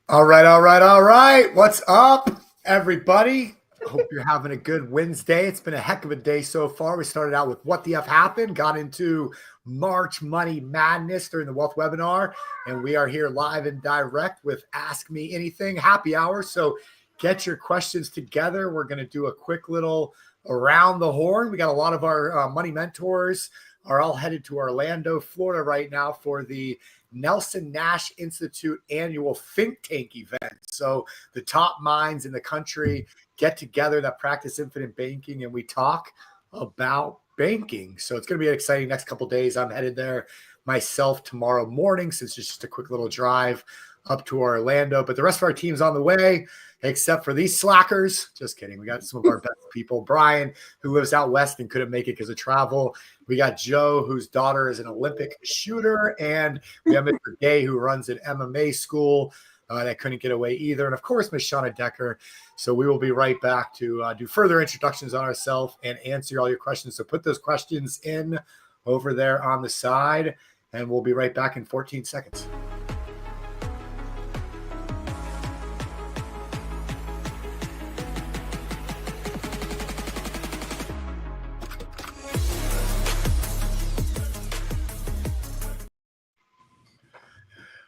All right. What's up, everybody? Hope you're having a good Wednesday. It's been a heck of a day so far. We started out with what the F happened, got into March Money Madness during the Wealth webinar, and we are here live and direct with Ask Me Anything happy hour. So get your questions together. We're going to do a quick little around the horn. We got a lot of our money mentors are all headed to Orlando, Florida right now for the Nelson Nash Institute annual think tank event. So the top minds in the country get together that practice infinite banking, and we talk about banking. So it's going to be an exciting next couple of days. I'm headed there myself tomorrow morning, since it's just a quick little drive up to Orlando. But the rest of our team's on the way, except for these slackers. Just kidding. We got some of our best people. Brian, who lives out west and couldn't make it because of travel. We got Joe, whose daughter is an Olympic shooter. And we have Mr. Gay, who runs an MMA school that couldn't get away either. And, of course, Ms. Shauna Decker. So we will be right back to do further introductions on ourselves and answer all your questions. So put those questions in over there on the side, and we'll be right back in 14 seconds.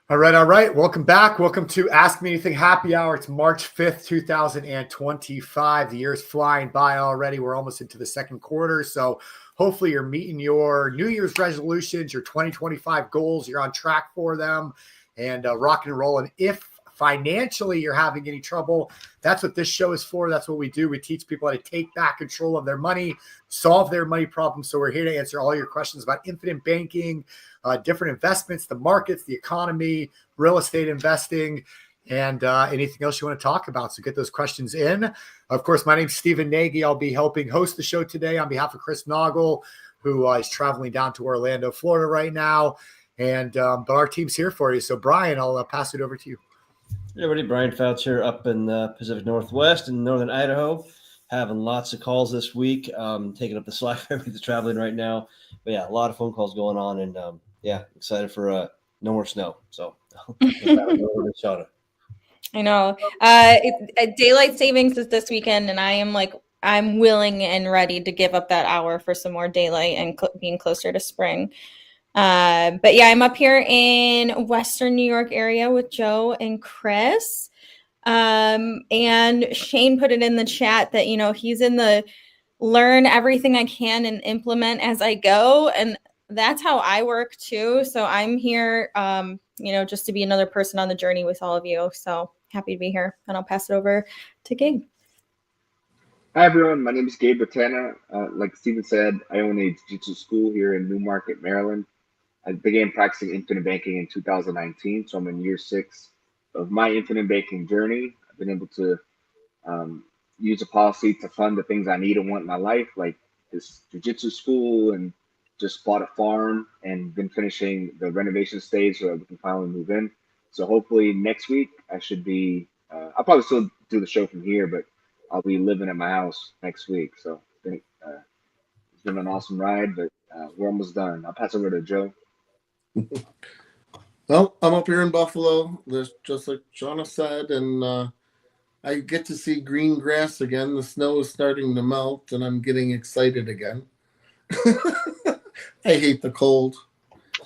All right. Welcome back. Welcome to Ask Me Anything Happy Hour. It's March 5th, 2025. The year's flying by already. We're almost into the second quarter. So hopefully you're meeting your New Year's resolutions, your 2025 goals. You're on track for them and rocking and rolling. If financially you're having any trouble, that's what this show is for. That's what we do. We teach people how to take back control of their money, solve their money problems. So we're here to answer all your questions about infinite banking, different investments, the markets, the economy, real estate investing, and anything else you want to talk about. So get those questions in. Of course, my name's Stephen Nagy. I'll be helping host the show today on behalf of Chris Noggle, who is traveling down to Orlando, Florida right now. And but our team's here for you. So Brian, I'll pass it over to you. Hey everybody, Brian Fouts here up in the Pacific Northwest in northern Idaho. Having lots of calls this week, taking up the slack for everybody that's traveling right now. But yeah, a lot of phone calls going on, and excited for no more snow. So I know. Daylight savings is this weekend, and I'm willing and ready to give up that hour for some more daylight and being closer to spring. But yeah, I'm up here in Western New York area with Joe and Chris. And Shane put it in the chat that, he's in the learn everything I can and implement as I go. And that's how I work too. So I'm here, just to be another person on the journey with all of you. So happy to be here, and I'll pass it over to Gabe. Hi, everyone. My name is Gabe Botana. Like Stephen said, I own a jiu-jitsu school here in Newmarket, Maryland. I began practicing infinite banking in 2019, so I'm in year 6 of my infinite banking journey. I've been able to use a policy to fund the things I need and want in my life, like this jiu-jitsu school, and just bought a farm and been finishing the renovation stage so that we can finally move in. So hopefully next week I should be, I'll probably still do the show from here, but I'll be living at my house next week. So it's been an awesome ride, but we're almost done. I'll pass over to Joe. Well, I'm up here in Buffalo, just like Shauna said, and I get to see green grass again. The snow is starting to melt, and I'm getting excited again. I hate the cold.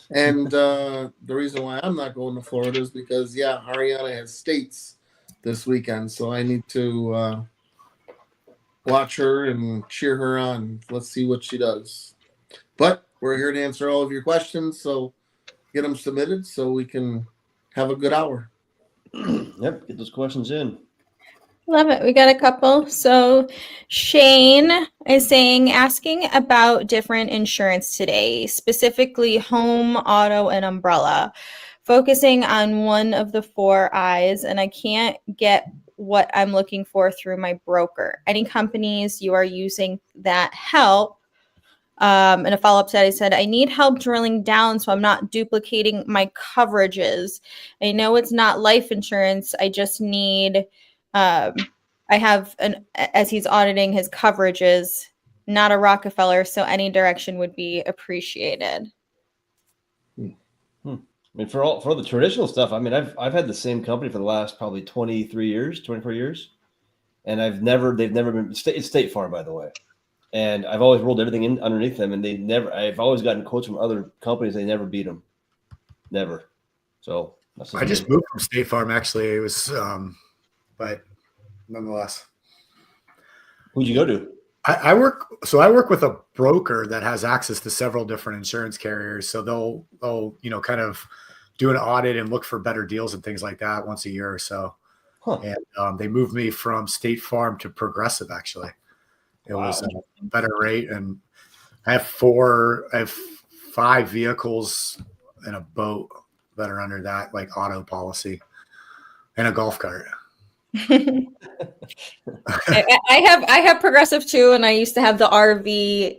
And the reason why I'm not going to Florida is because, Ariana has states this weekend, so I need to watch her and cheer her on. Let's see what she does. But we're here to answer all of your questions, so get them submitted so we can have a good hour. Yep, get those questions in. Love it. We got a couple. So Shane is asking about different insurance today, specifically home, auto, and umbrella, focusing on one of the 4 I's, and I can't get what I'm looking for through my broker. Any companies you are using that help? And a follow-up to that, I said, I need help drilling down so I'm not duplicating my coverages. I know it's not life insurance. I just need, I have as he's auditing his coverages, not a Rockefeller. So any direction would be appreciated. I mean, for the traditional stuff, I mean, I've had the same company for the last probably 23 years, 24 years, and they've never been. It's State Farm, by the way, and I've always rolled everything in underneath them, and I've always gotten quotes from other companies. They never beat them, never. So I just moved from State Farm. Actually, it was, but nonetheless. Who'd you go to? I work with a broker that has access to several different insurance carriers. So they'll kind of do an audit and look for better deals and things like that once a year or so. Huh. And they moved me from State Farm to Progressive. Actually, it was a better rate, and I have 5 vehicles and a boat that are under that like auto policy, and a golf cart. I have Progressive too, and I used to have the RV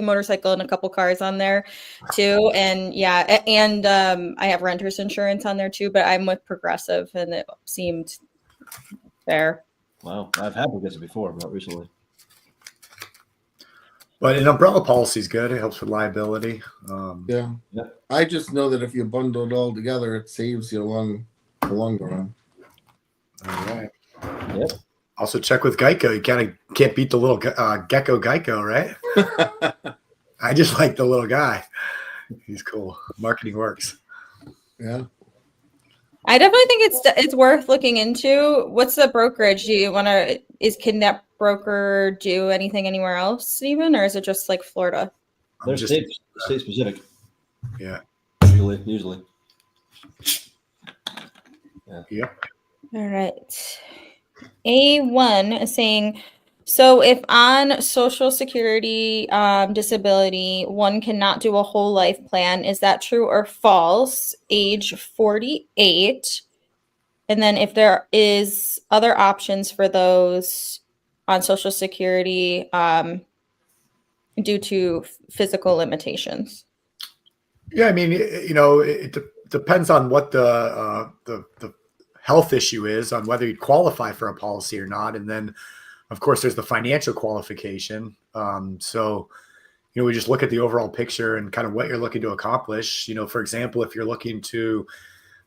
motorcycle and a couple cars on there too, and I have renter's insurance on there too. But I'm with Progressive, and it seemed fair. Wow, I've had Progressive before, not recently. But an umbrella policy is good. It helps with liability. Yeah. I just know that if you bundle it all together, it saves you the longer run. All right. Yep. Also check with Geico. You can't beat the little gecko Geico, right? I just like the little guy. He's cool. Marketing works. Yeah. I definitely think it's worth looking into. What's the brokerage? Can that broker do anything anywhere else even, or is it just like Florida? They're state specific. Yeah. Usually. Yeah. Yep. All right. A1 is saying, so if on Social Security disability, one cannot do a whole life plan, is that true or false? Age 48. And then if there is other options for those on Social Security due to physical limitations. Yeah, I mean, it depends on what the health issue is, on whether you qualify for a policy or not, and then, of course, there's the financial qualification. So, we just look at the overall picture and kind of what you're looking to accomplish. For example, if you're looking to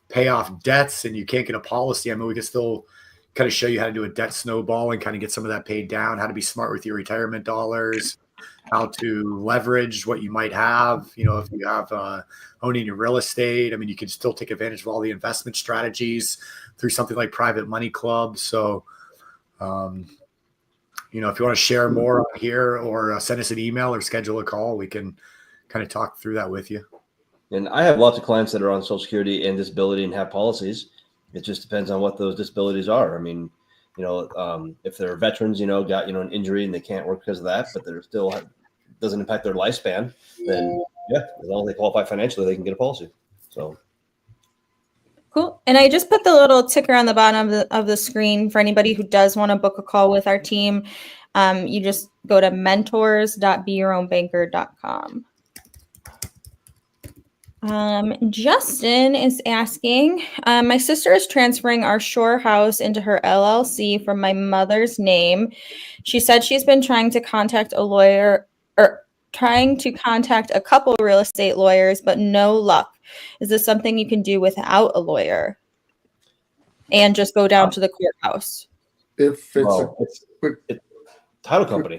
pay off debts and you can't get a policy, I mean, we can still kind of show you how to do a debt snowball and kind of get some of that paid down, how to be smart with your retirement dollars, how to leverage what you might have. If you have owning your real estate, I mean, you can still take advantage of all the investment strategies through something like Private Money Club. So, if you want to share more on here or send us an email or schedule a call, we can kind of talk through that with you. And I have lots of clients that are on Social Security and disability and have policies. It just depends on what those disabilities are. I mean, if they're veterans, got, an injury and they can't work because of that, but they're still doesn't impact their lifespan, then as long as they qualify financially, they can get a policy. So. Cool. And I just put the little ticker on the bottom of the screen for anybody who does want to book a call with our team. You just go to mentors.beyourownbanker.com. Justin is asking, my sister is transferring our shore house into her LLC from my mother's name. She said she's been trying to contact a lawyer or trying to contact a couple real estate lawyers, but no luck. Is this something you can do without a lawyer and just go down to the courthouse? If it's title company.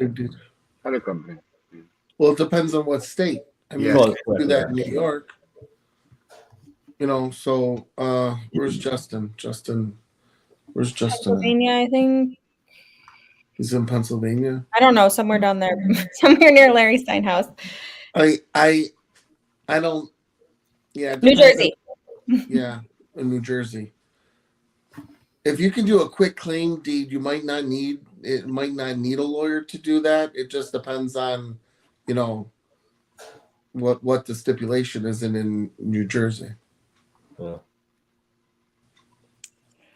Title company. Well, it depends on what state. I mean, you can do that in New York. So where's Justin? Where's Justin? Pennsylvania, I think. He's in Pennsylvania. I don't know, somewhere down there, somewhere near Larry Steinhaus. I don't. Yeah. New Jersey. Yeah, in New Jersey. If you can do a quick claim deed, you might not need a lawyer to do that. It just depends on, what the stipulation is in New Jersey. Yeah,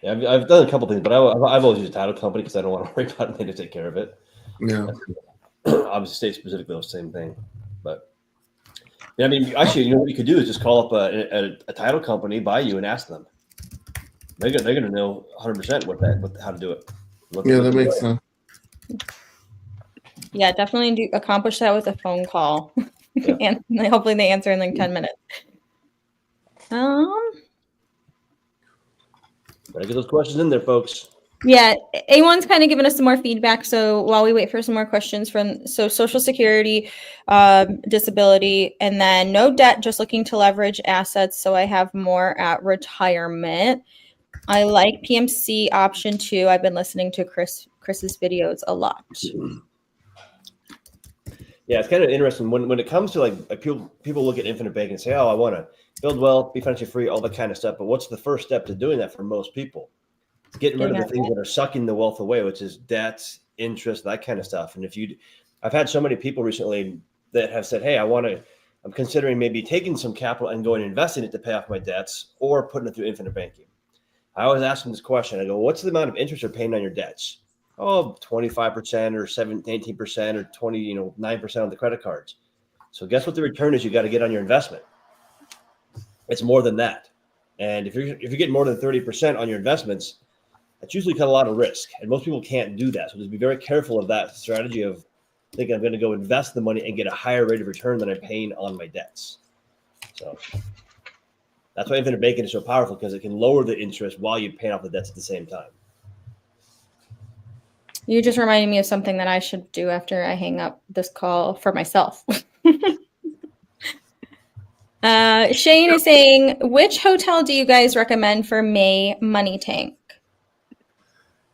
I've done a couple things, but I've always used a title company because I don't want to worry about it. They just take care of it. Yeah. Obviously, state specifically the same thing, but I mean, actually, what you could do is just call up a title company by you and ask them. They're going to know 100% how to do it. That makes sense. Yeah, definitely accomplish that with a phone call. Yeah. And hopefully they answer in like 10 minutes. Better get those questions in there, folks. Yeah, A1's kind of given us some more feedback. So while we wait for some more questions from Social Security, disability, and then no debt, just looking to leverage assets. So I have more at retirement. I like PMC option 2. I've been listening to Chris's videos a lot. Yeah, it's kind of interesting when it comes to like people look at infinite banking and say, oh, I want to build wealth, be financially free, all that kind of stuff. But what's the first step to doing that for most people? It's getting rid of the things that are sucking the wealth away, which is debts, interest, that kind of stuff. And I've had so many people recently that have said, hey, I'm considering maybe taking some capital and going and investing it to pay off my debts or putting it through infinite banking. I always ask them this question. I go, what's the amount of interest you're paying on your debts? Oh, 25% or 18% or 9% on the credit cards. So guess what the return is you got to get on your investment? It's more than that. And if you're getting more than 30% on your investments, that's usually got a lot of risk. And most people can't do that. So just be very careful of that strategy of thinking I'm going to go invest the money and get a higher rate of return than I'm paying on my debts. So that's why infinite banking is so powerful, because it can lower the interest while you pay off the debts at the same time. You just reminded me of something that I should do after I hang up this call for myself. Shane is saying, which hotel do you guys recommend for May Money Tank?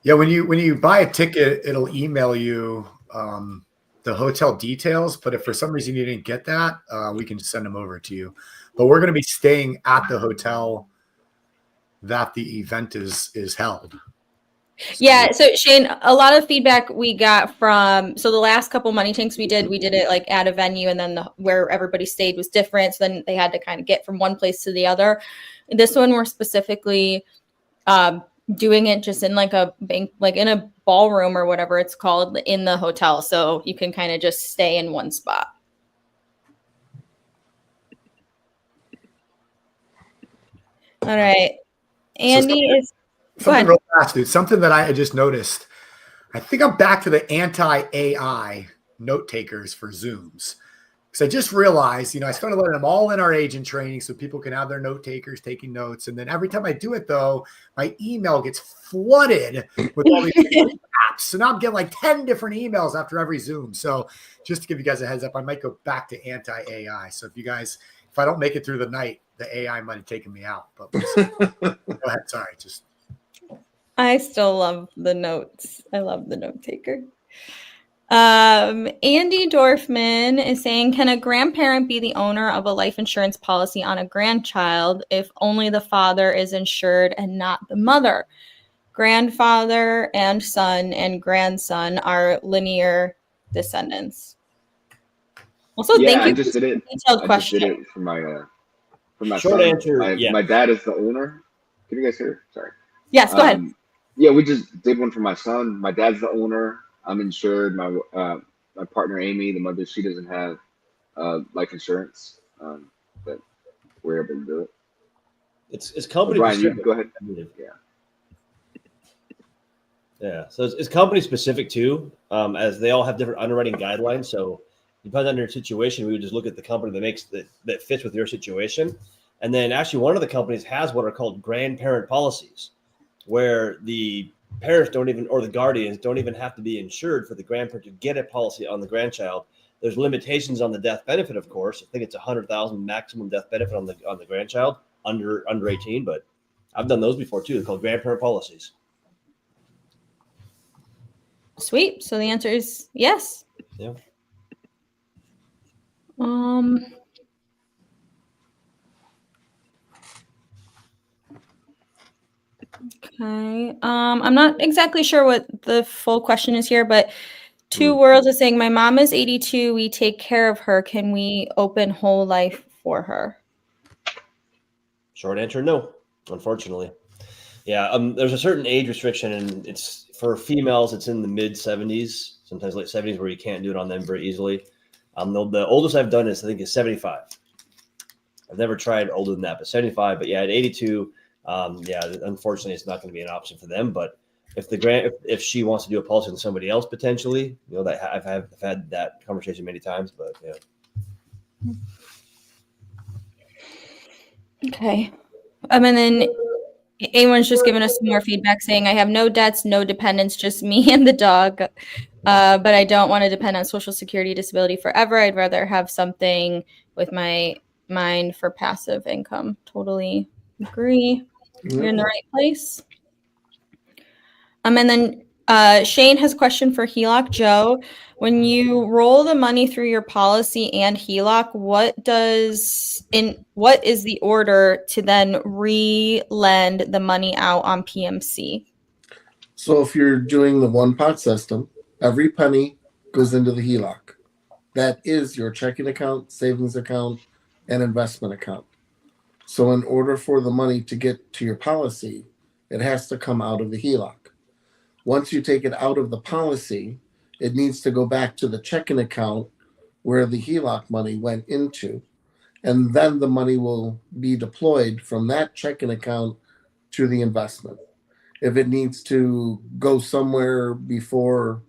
Yeah, when you buy a ticket, it'll email you the hotel details. But if for some reason you didn't get that, we can send them over to you. But we're going to be staying at the hotel that the event is held. Yeah, so Shane, a lot of feedback we got from the last couple money tanks we did it like at a venue, and then where everybody stayed was different. So then they had to kind of get from one place to the other. This one we're specifically doing it just in like a bank, like in a ballroom or whatever it's called in the hotel. So you can kind of just stay in one spot. All right. Andy Something real fast, dude. Something that I just noticed. I think I'm back to the anti-AI note takers for Zooms. Because I just realized, I started letting them all in our agent training so people can have their note takers taking notes. And then every time I do it, though, my email gets flooded with all these apps. So now I'm getting like 10 different emails after every Zoom. So just to give you guys a heads up, I might go back to anti-AI. So if I don't make it through the night, the AI might have taken me out. But go ahead. Sorry. I still love the notes. I love the note taker. Andy Dorfman is saying, can a grandparent be the owner of a life insurance policy on a grandchild if only the father is insured and not the mother? Grandfather and son and grandson are linear descendants. Also, Yeah, thank you I just for did the it. detailed I question. just did it for my Short son. answer, yeah. My dad is the owner. Can you guys hear? Sorry. Yes, go ahead. Yeah, we just did one for my son. My dad's the owner. I'm insured. My partner Amy, the mother, she doesn't have life insurance, but we're able to do it. It's company Brian, you specific. go ahead. Yeah. So it's company specific too, as they all have different underwriting guidelines. So depending on your situation, we would just look at the company that fits with your situation. And then actually one of the companies has what are called grandparent policies, where the parents or the guardians don't even have to be insured for the grandparent to get a policy on the grandchild. There's limitations on the death benefit, of course. I think it's $100,000 maximum death benefit on the grandchild under 18, but I've done those before too. They're called grandparent policies. Sweet. So the answer is yes. Yeah. Okay. I'm not exactly sure what the full question is here, but Two Worlds is saying, my mom is 82. We take care of her. Can we open whole life for her? Short answer, no, unfortunately. Yeah. There's a certain age restriction, and it's for females, it's in the mid 70s, sometimes late 70s, where you can't do it on them very easily. The oldest I've done is 75. I've never tried older than that, but 75. But yeah, at 82, unfortunately, it's not going to be an option for them. But if she wants to do a policy on somebody else potentially, that I've had that conversation many times. But yeah. Okay. And then Awen's just giving us some more feedback saying, I have no debts, no dependents, just me and the dog. But I don't want to depend on Social Security disability forever. I'd rather have something with my mind for passive income. Totally agree. You're in the right place. And then Shane has a question for HELOC Joe. When you roll the money through your policy and HELOC, what is the order to then re-lend the money out on PMC? So if you're doing the one pot system, every penny goes into the HELOC. That is your checking account, savings account, and investment account. So in order for the money to get to your policy, it has to come out of the HELOC. Once you take it out of the policy, it needs to go back to the checking account where the HELOC money went into. And then the money will be deployed from that checking account to the investment. If it needs to go somewhere before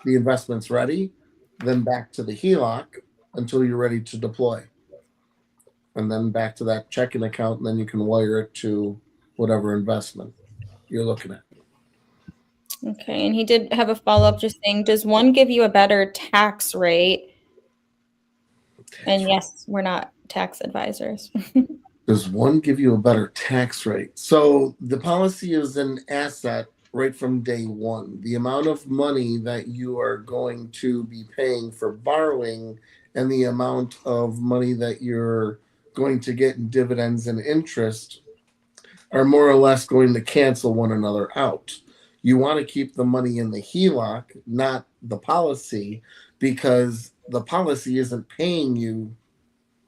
the investment's ready, then back to the HELOC until you're ready to deploy. And then back to that checking account, and then you can wire it to whatever investment you're looking at. Okay, and he did have a follow-up just saying, does one give you a better tax rate? And yes, we're not tax advisors. Does one give you a better tax rate? So the policy is an asset right from day one. The amount of money that you are going to be paying for borrowing and the amount of money that you're going to get in dividends and interest are more or less going to cancel one another out. You want to keep the money in the HELOC, not the policy, because the policy isn't paying you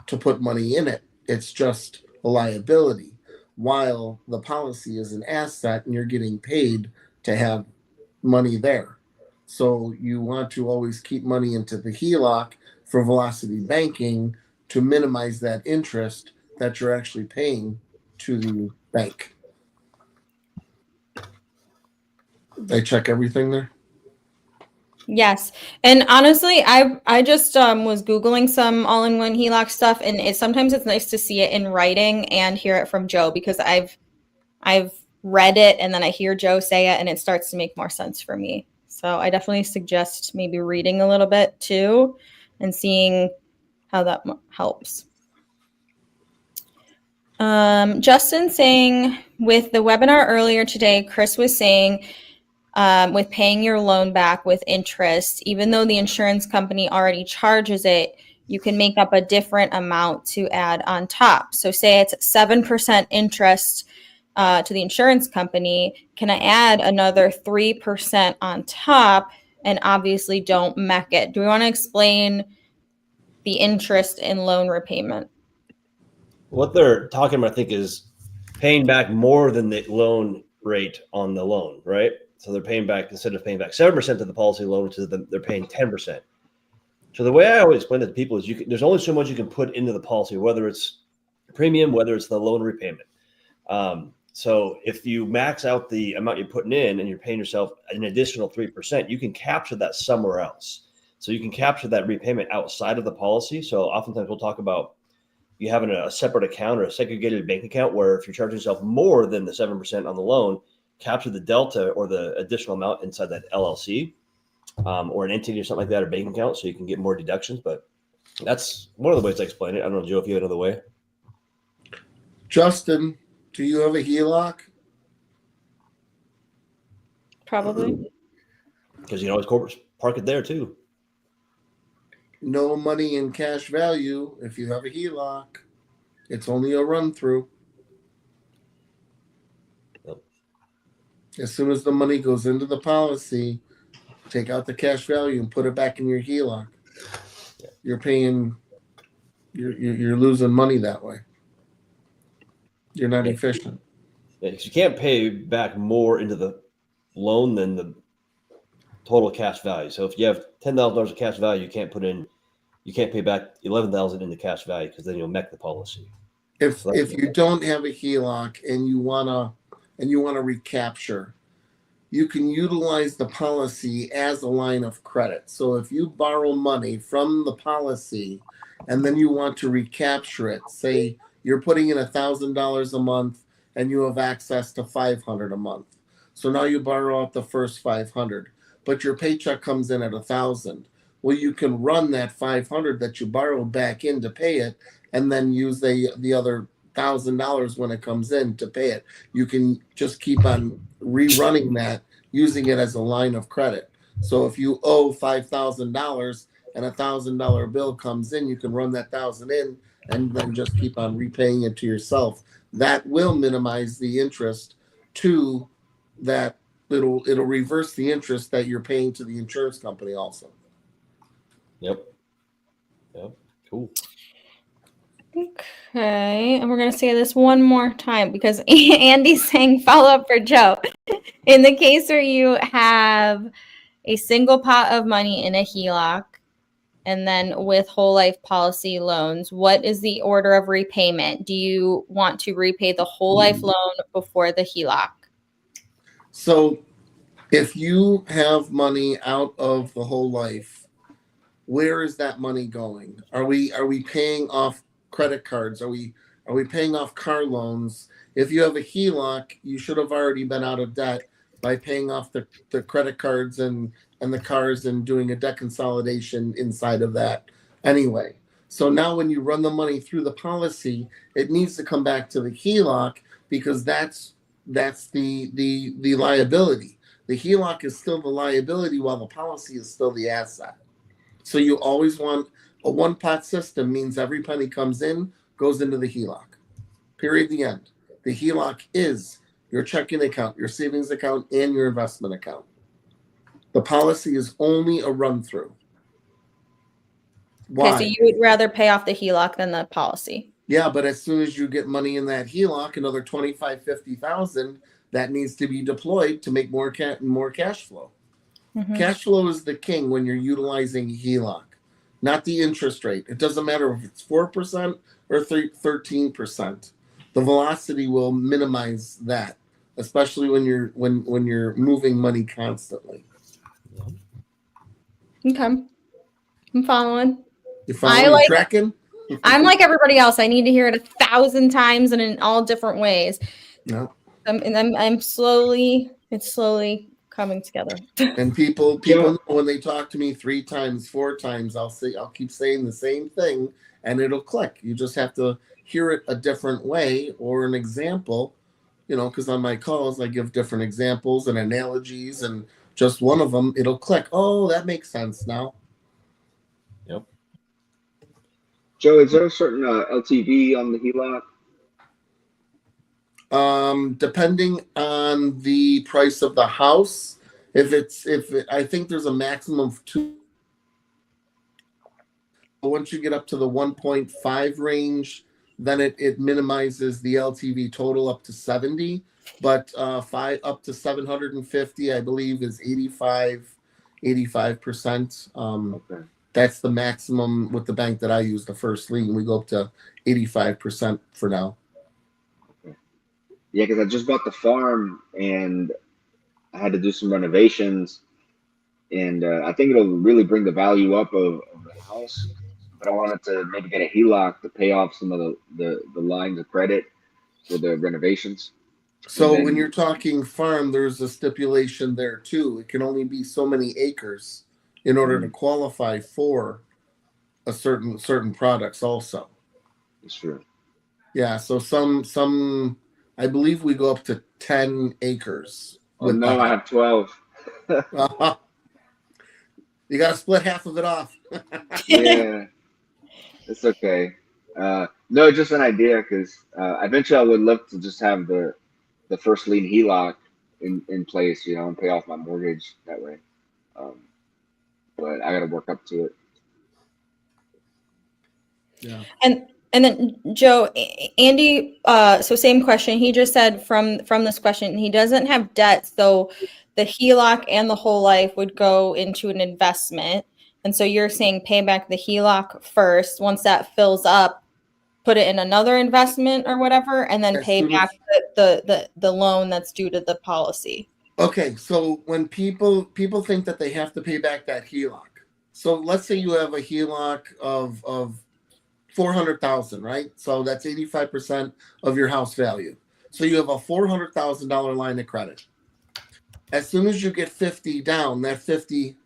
to put money in it. It's just a liability, while the policy is an asset and you're getting paid to have money there. So you want to always keep money into the HELOC for velocity banking to minimize that interest that you're actually paying to the bank. I check everything there. Yes. And honestly, I just was Googling some all-in-one HELOC stuff, and sometimes it's nice to see it in writing and hear it from Joe, because I've read it and then I hear Joe say it and it starts to make more sense for me. So I definitely suggest maybe reading a little bit too and seeing how that helps. Justin saying, with the webinar earlier today, Chris was saying, with paying your loan back with interest, even though the insurance company already charges it, you can make up a different amount to add on top. So say it's 7% interest to the insurance company. Can I add another 3% on top, and obviously don't MEC it? Do we want to explain the interest in loan repayment? What they're talking about, I think, is paying back more than the loan rate on the loan, right? So they're paying back, instead of paying back 7% to the policy loan, they're paying 10%. So the way I always explain it to people is there's only so much you can put into the policy, whether it's premium, whether it's the loan repayment. So if you max out the amount you're putting in and you're paying yourself an additional 3%, you can capture that somewhere else. So you can capture that repayment outside of the policy. So oftentimes we'll talk about you having a separate account or a segregated bank account where if you're charging yourself more than the 7% on the loan, capture the delta or the additional amount inside that LLC or an entity or something like that, or bank account, so you can get more deductions. But that's one of the ways I explain it. I don't know, Joe, if you have another way. Justin, do you have a HELOC? Probably. Because you can always corporate park it there too. No money in cash value if you have a HELOC. It's only a run through. As soon as the money goes into the policy, take out the cash value and put it back in your HELOC. You're paying, you're losing money that way. You're not efficient. Yeah, because you can't pay back more into the loan than the total cash value. So if you have $10,000 of cash value, you can't pay back $11,000 into cash value, because then you'll MEC the policy. If you don't have a HELOC and you wanna recapture, you can utilize the policy as a line of credit. So if you borrow money from the policy and then you want to recapture it, say You're putting in $1,000 a month, and you have access to $500 a month. So now you borrow out the first $500, but your paycheck comes in at $1,000. Well, you can run that $500 that you borrowed back in to pay it, and then use the other $1,000 when it comes in to pay it. You can just keep on rerunning that, using it as a line of credit. So if you owe $5,000 and $1,000 bill comes in, you can run that $1,000 in and then just keep on repaying it to yourself. That will minimize the interest to that. It'll reverse the interest that you're paying to the insurance company also. Yep. Cool. Okay, and we're going to say this one more time because Andy's saying follow up for Joe. In the case where you have a single pot of money in a HELOC and then with whole life policy loans, what is the order of repayment? Do you want to repay the whole life loan before the HELOC? So if you have money out of the whole life, where is that money going? Are we paying off credit cards? Are we paying off car loans? If you have a HELOC, you should have already been out of debt by paying off the credit cards and the cars and doing a debt consolidation inside of that anyway. So now when you run the money through the policy, it needs to come back to the HELOC because that's the liability. The HELOC is still the liability while the policy is still the asset. So you always want a one-pot system. Means every penny comes in, goes into the HELOC. Period. The end. The HELOC is your checking account, your savings account, and your investment account. The policy is only a run-through. Why? Okay, so you would rather pay off the HELOC than the policy. Yeah, but as soon as you get money in that HELOC, another $25,000, $50,000, that needs to be deployed to make more cash flow. Mm-hmm. Cash flow is the king when you're utilizing HELOC, not the interest rate. It doesn't matter if it's 4% or 13%. The velocity will minimize that, especially when you're moving money constantly. Okay, I'm following. You're following, tracking? I'm like everybody else. I need to hear it 1,000 times and in all different ways. No. I'm slowly. It's slowly coming together. And people know when they talk to me 3 times, 4 times, I'll keep saying the same thing, and it'll click. You just have to hear it a different way or an example, because on my calls I give different examples and analogies, and just one of them, it'll click. Oh, that makes sense now. Yep. Joe, is there a certain LTV on the HELOC? Depending on the price of the house, I think there's a maximum of 2. Once you get up to the 1.5 range, then it minimizes the LTV total up to 70. But 5 up to 750, I believe, is 85%. Okay. That's the maximum with the bank that I use, the first lien. We go up to 85% for now. Okay. Yeah, because I just bought the farm and I had to do some renovations, and I think it'll really bring the value up of the house. But I wanted to maybe get a HELOC to pay off some of the lines of credit for the renovations. So when you're talking farm, there's a stipulation there too. It can only be so many acres in order to qualify for a certain products also. That's true. Yeah, so some I believe we go up to 10 acres. Oh, no, I have 12. You got to split half of it off. Yeah, it's okay. No, just an idea, because eventually I would love to just have the first lien HELOC in place, and pay off my mortgage that way. But I got to work up to it. Yeah. And then Joe, Andy, so same question. He just said from this question, he doesn't have debt, so the HELOC and the whole life would go into an investment. And so you're saying pay back the HELOC first. Once that fills up, put it in another investment or whatever, and then pay back the loan that's due to the policy. Okay, so when people think that they have to pay back that HELOC. So let's say you have a HELOC of $400,000, right? So that's 85% of your house value. So you have a $400,000 line of credit. As soon as you get 50 down, that 50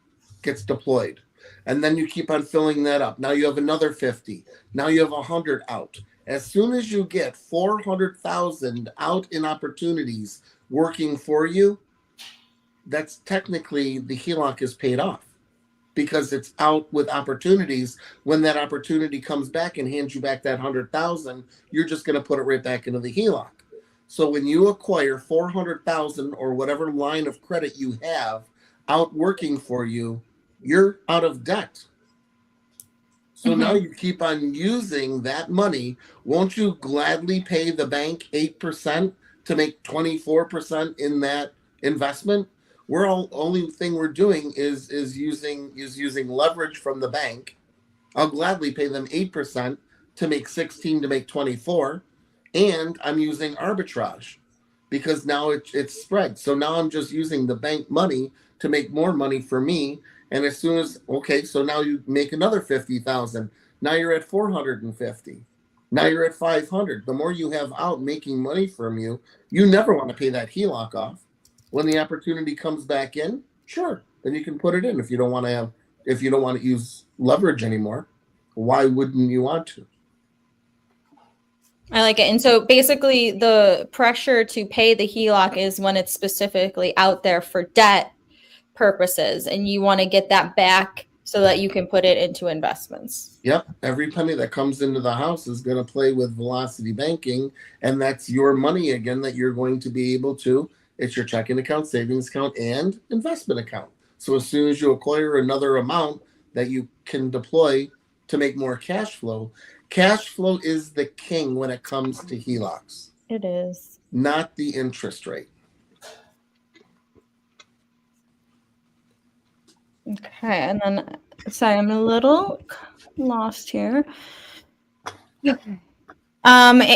gets deployed. And then you keep on filling that up. Now you have another 50. Now you have 100 out. As soon as you get 400,000 out in opportunities working for you, that's technically the HELOC is paid off because it's out with opportunities. When that opportunity comes back and hands you back that 100,000, you're just going to put it right back into the HELOC. So when you acquire 400,000 or whatever line of credit you have out working for you, you're out of debt. So now you keep on using that money. Won't you gladly pay the bank 8% to make 24% in that investment? Only thing we're doing is using leverage from the bank. I'll gladly pay them 8% to make 16 to make 24, and I'm using arbitrage because now it's spread. So now I'm just using the bank money to make more money for me. And as soon as so now you make another 50,000. Now you're at 450. Now you're at 500. The more you have out making money from you, you never want to pay that HELOC off. When the opportunity comes back in, sure, then you can put it in. If you don't want to use leverage anymore, why wouldn't you want to? I like it. And so basically the pressure to pay the HELOC is when it's specifically out there for debt purposes and you want to get that back so that you can put it into investments. Yep. Every penny that comes into the house is going to play with velocity banking, and that's your money again that you're going to be able to. It's your checking account, savings account, and investment account. So as soon as you acquire another amount that you can deploy to make more cash flow is the king when it comes to HELOCs. It is. Not the interest rate. Okay, and then, sorry, I'm a little lost here.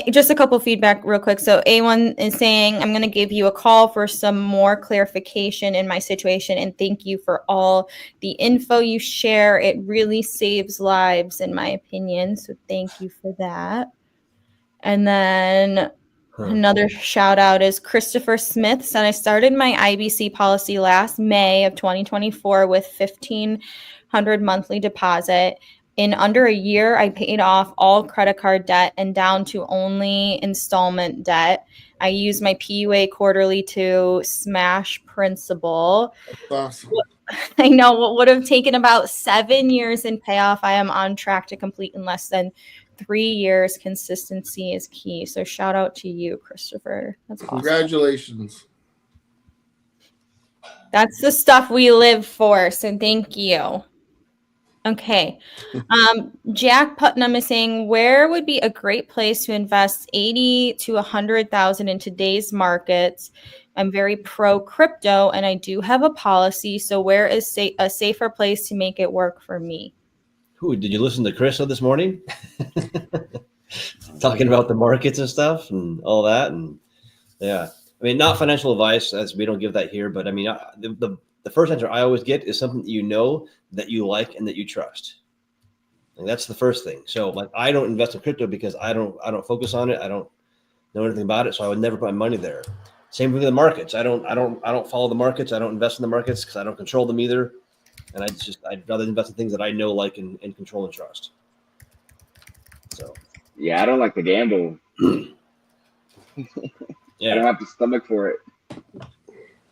Just a couple feedback real quick. So A1 is saying, I'm going to give you a call for some more clarification in my situation, and thank you for all the info you share. It really saves lives, in my opinion. So thank you for that. And then another shout out is Christopher Smith said, I started my IBC policy last May of 2024 with $1,500 monthly deposit. In under a year, I paid off all credit card debt and down to only installment debt. I used my PUA quarterly to smash principal. That's awesome. I know what would have taken about 7 years in payoff, I am on track to complete in less than 3 years. Consistency is key. So shout out to you, Christopher. That's awesome. Congratulations. That's the stuff we live for. So thank you. Okay. Jack Putnam is saying, where would be a great place to invest 80 to 100,000 in today's markets? I'm very pro crypto and I do have a policy. So where is a safer place to make it work for me? Did you listen to Chris this morning? Talking about the markets and stuff and all that. And yeah, I mean, not financial advice, as we don't give that here, but I mean, the first answer I always get is something that you know, that you like, and that you trust. And that's the first thing. So like, I don't invest in crypto because I don't focus on it. I don't know anything about it. So I would never put my money there. Same with the markets. I don't follow the markets. I don't invest in the markets because I don't control them either. And I'd rather invest in things that I know, like, and control and trust. So. Yeah. I don't like to gamble. Yeah. I don't have the stomach for it.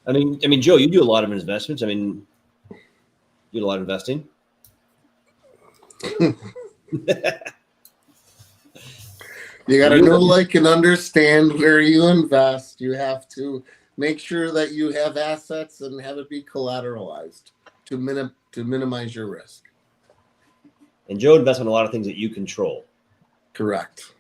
I mean, Joe, you do a lot of investments. I mean, you do a lot of investing. You got to know, like, and understand where you invest. You have to make sure that you have assets and have it be collateralized to minimize your risk. And Joe invests in a lot of things that you control. Correct.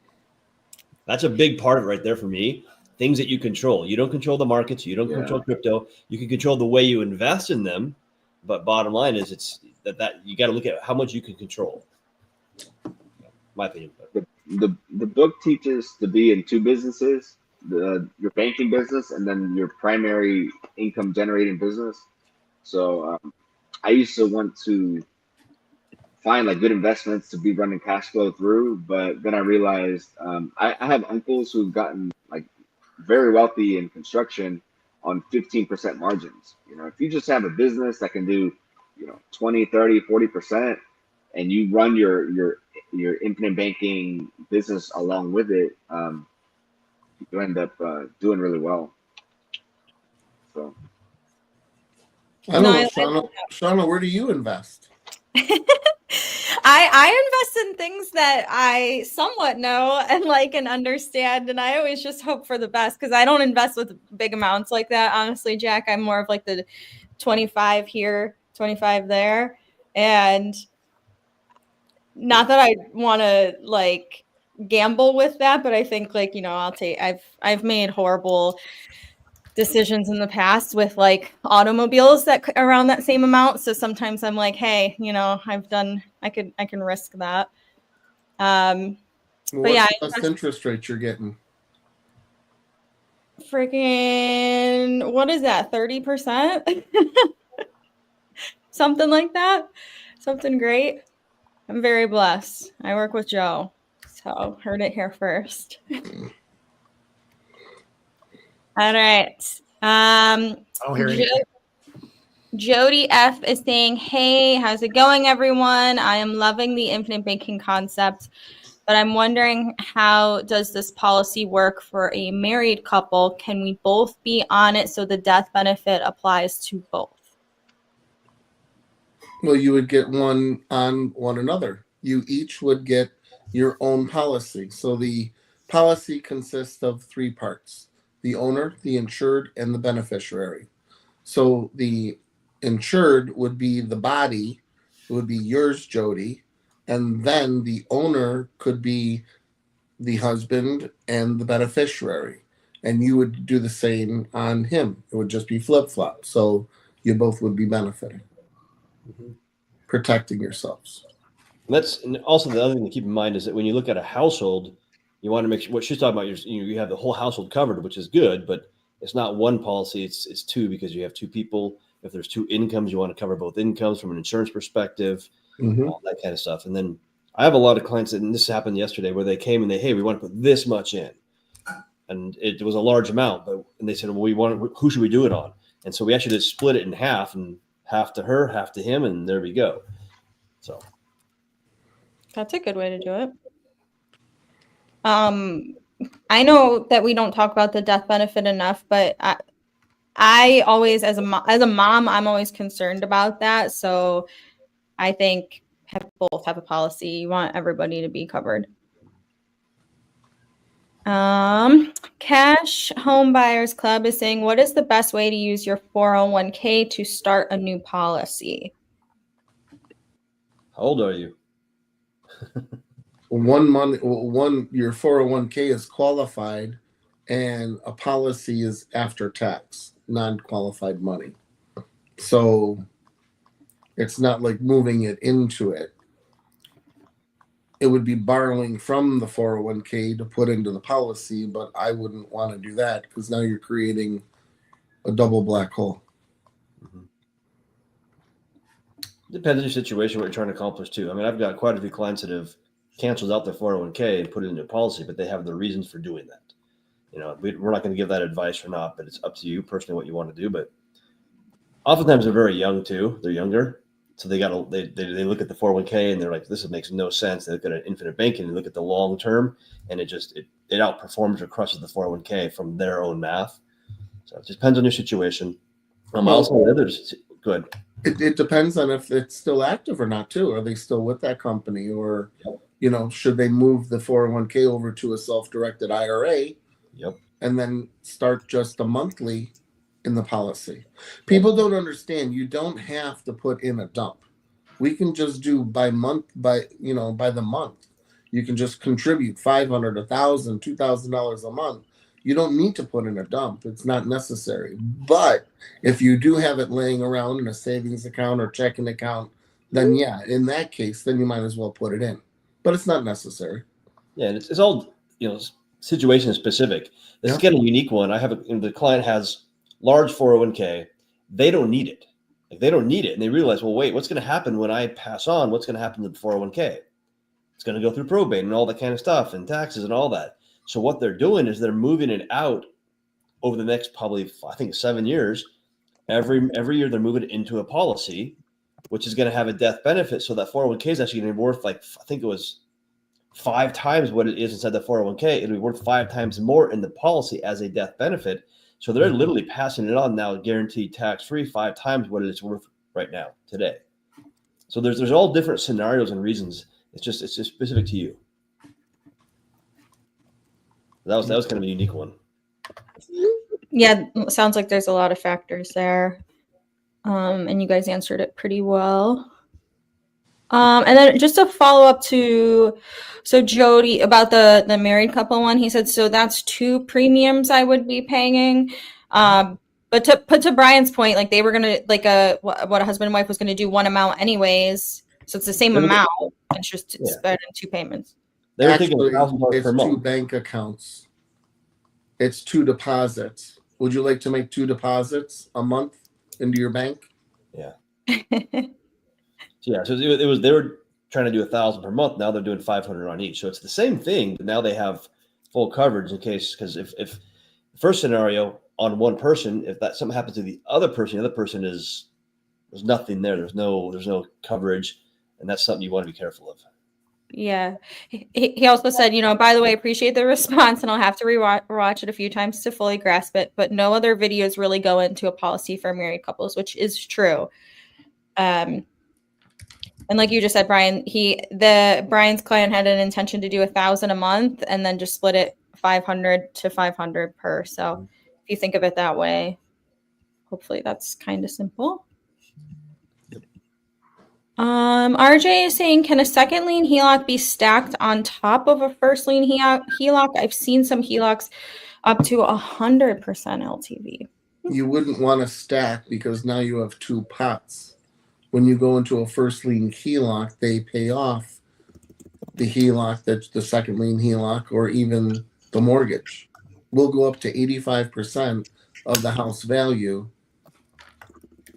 That's a big part of it right there for me. Things that you control. You don't control the markets. You don't control crypto. You can control the way you invest in them. But bottom line is it's that you got to look at how much you can control. My opinion. The book teaches to be in two businesses, your banking business and then your primary income generating business. So I used to want to find like good investments to be running cash flow through. But then I realized I have uncles who've gotten like very wealthy in construction on 15% margins. You know, if you just have a business that can do, 20, 30, 40%, and you run your infinite banking business along with it, you end up doing really well. So I don't No, know, I Shauna, where do you invest? I invest in things that I somewhat know and like and understand, and I always just hope for the best because I don't invest with big amounts like that. Honestly, Jack, I'm more of like the 25 here, 25 there, and not that I want to like gamble with that, but I think like I've made horrible decisions in the past with like automobiles that around that same amount. So sometimes I'm like, hey, I can risk that. But What's yeah, the best interest rate you're getting? freaking, what is that? 30%? Something like that. Something great. I'm very blessed. I work with Joe. So heard it here first. All right. I don't hear anything. Jody F is saying, hey, how's it going, everyone? I am loving the infinite banking concept, but I'm wondering, how does this policy work for a married couple? Can we both be on it so the death benefit applies to both? Well, you would get one on one another. You each would get your own policy. So the policy consists of three parts: the owner, the insured, and the beneficiary. So the insured would be the body, it would be yours, Jody, and then the owner could be the husband and the beneficiary. And you would do the same on him. It would just be flip-flop. So you both would be benefiting, protecting yourselves. And also the other thing to keep in mind is that when you look at a household, you want to make sure what she's talking about. You have the whole household covered, which is good, but it's not one policy. It's two, because you have two people. If there's two incomes, you want to cover both incomes from an insurance perspective, all that kind of stuff. And then I have a lot of clients, and this happened yesterday, where they came and hey, we want to put this much in, and it was a large amount, and they said, well, who should we do it on? And so we actually just split it in half, and half to her, half to him, and there we go. So that's a good way to do it. I know that we don't talk about the death benefit enough, but I always, as a mom, I'm always concerned about that. So I think both have a policy. You want everybody to be covered. Cash Home Buyers Club is saying, what is the best way to use your 401k to start a new policy? how old are you? Your 401k is qualified, and a policy is after tax, non-qualified money. So it's not like moving it into it. It would be borrowing from the 401k to put into the policy, but I wouldn't want to do that because now you're creating a double black hole. Depends on your situation, what you're trying to accomplish too. I mean, I've got quite a few clients that have canceled out their 401k and put it into a policy, but they have their reasons for doing that. We're not going to give that advice or not, but it's up to you personally what you want to do. But oftentimes they're very young too. They're younger. So they look at the 401k and they're like, this makes no sense. They look at an infinite banking and look at the long term, and it outperforms or crushes the 401k from their own math. So it just depends on your situation. Also, others, go ahead. It depends on if it's still active or not too. Are they still with that company, or should they move the 401k over to a self-directed IRA? Yep. And then start just a monthly in the policy. People don't understand. You don't have to put in a dump. We can just do by the month. You can just contribute $500, $1,000, $2,000 a month. You don't need to put in a dump. It's not necessary. But if you do have it laying around in a savings account or checking account, then yeah, in that case, then you might as well put it in. But it's not necessary. Yeah, and it's all situation specific. This is kind of a unique one. The client has large 401k. They don't need it. Like they don't need it. And they realize, well, wait, what's going to happen when I pass on? What's going to happen to the 401k? It's going to go through probate and all that kind of stuff and taxes and all that. So what they're doing is they're moving it out over the next probably, I think, 7 years. Every year they're moving it into a policy, which is going to have a death benefit. So that 401k is actually going to be worth, like, I think it was 5 times what it is inside the 401k. It'll be worth 5 times more in the policy as a death benefit. So they're literally passing it on now, guaranteed tax-free, 5 times what it's worth right now today. So there's all different scenarios and reasons. It's just specific to you. That was kind of a unique one. Yeah, sounds like there's a lot of factors there. And you guys answered it pretty well. And then just a follow up to, so Jody, about the married couple one, he said, so that's 2 premiums I would be paying. But to Brian's point, like they were gonna, like what a husband and wife was gonna do one amount anyways. So it's the same amount. It's just spread in 2 payments. They were thinking $1,000 it's per 2 month. bank accounts. It's 2 deposits. Would you like to make 2 deposits a month into your bank? Yeah. Yeah, so it was they were trying to do $1,000 per month. Now they're doing $500 on each. So it's the same thing, but now they have full coverage in case, because if the first scenario on one person, if that something happens to the other person there's nothing there. There's no coverage, and that's something you want to be careful of. Yeah. He also said, by the way, appreciate the response, and I'll have to rewatch it a few times to fully grasp it, but no other videos really go into a policy for married couples, which is true. And like you just said, Brian, Brian's client had an intention to do $1,000 a month and then just split it 500 to 500 per. So if you think of it that way, hopefully that's kind of simple. RJ is saying, can a second lien HELOC be stacked on top of a first lien HELOC? I've seen some HELOCs up to 100% LTV. You wouldn't want to stack because now you have 2 pots. When you go into a first lien HELOC, they pay off the HELOC, that's the second lien HELOC, or even the mortgage. We'll go up to 85% of the house value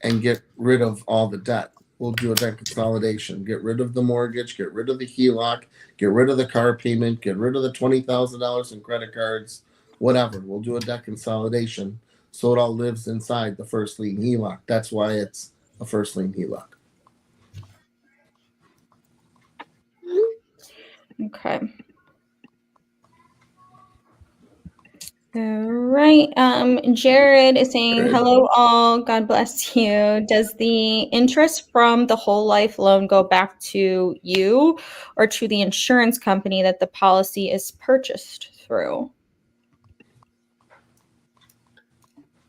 and get rid of all the debt. We'll do a debt consolidation, get rid of the mortgage, get rid of the HELOC, get rid of the car payment, get rid of the $20,000 in credit cards, whatever. We'll do a debt consolidation so it all lives inside the first lien HELOC. That's why it's a first lien HELOC. Okay. All right. Jared is saying, hello all, God bless you. Does the interest from the whole life loan go back to you or to the insurance company that the policy is purchased through?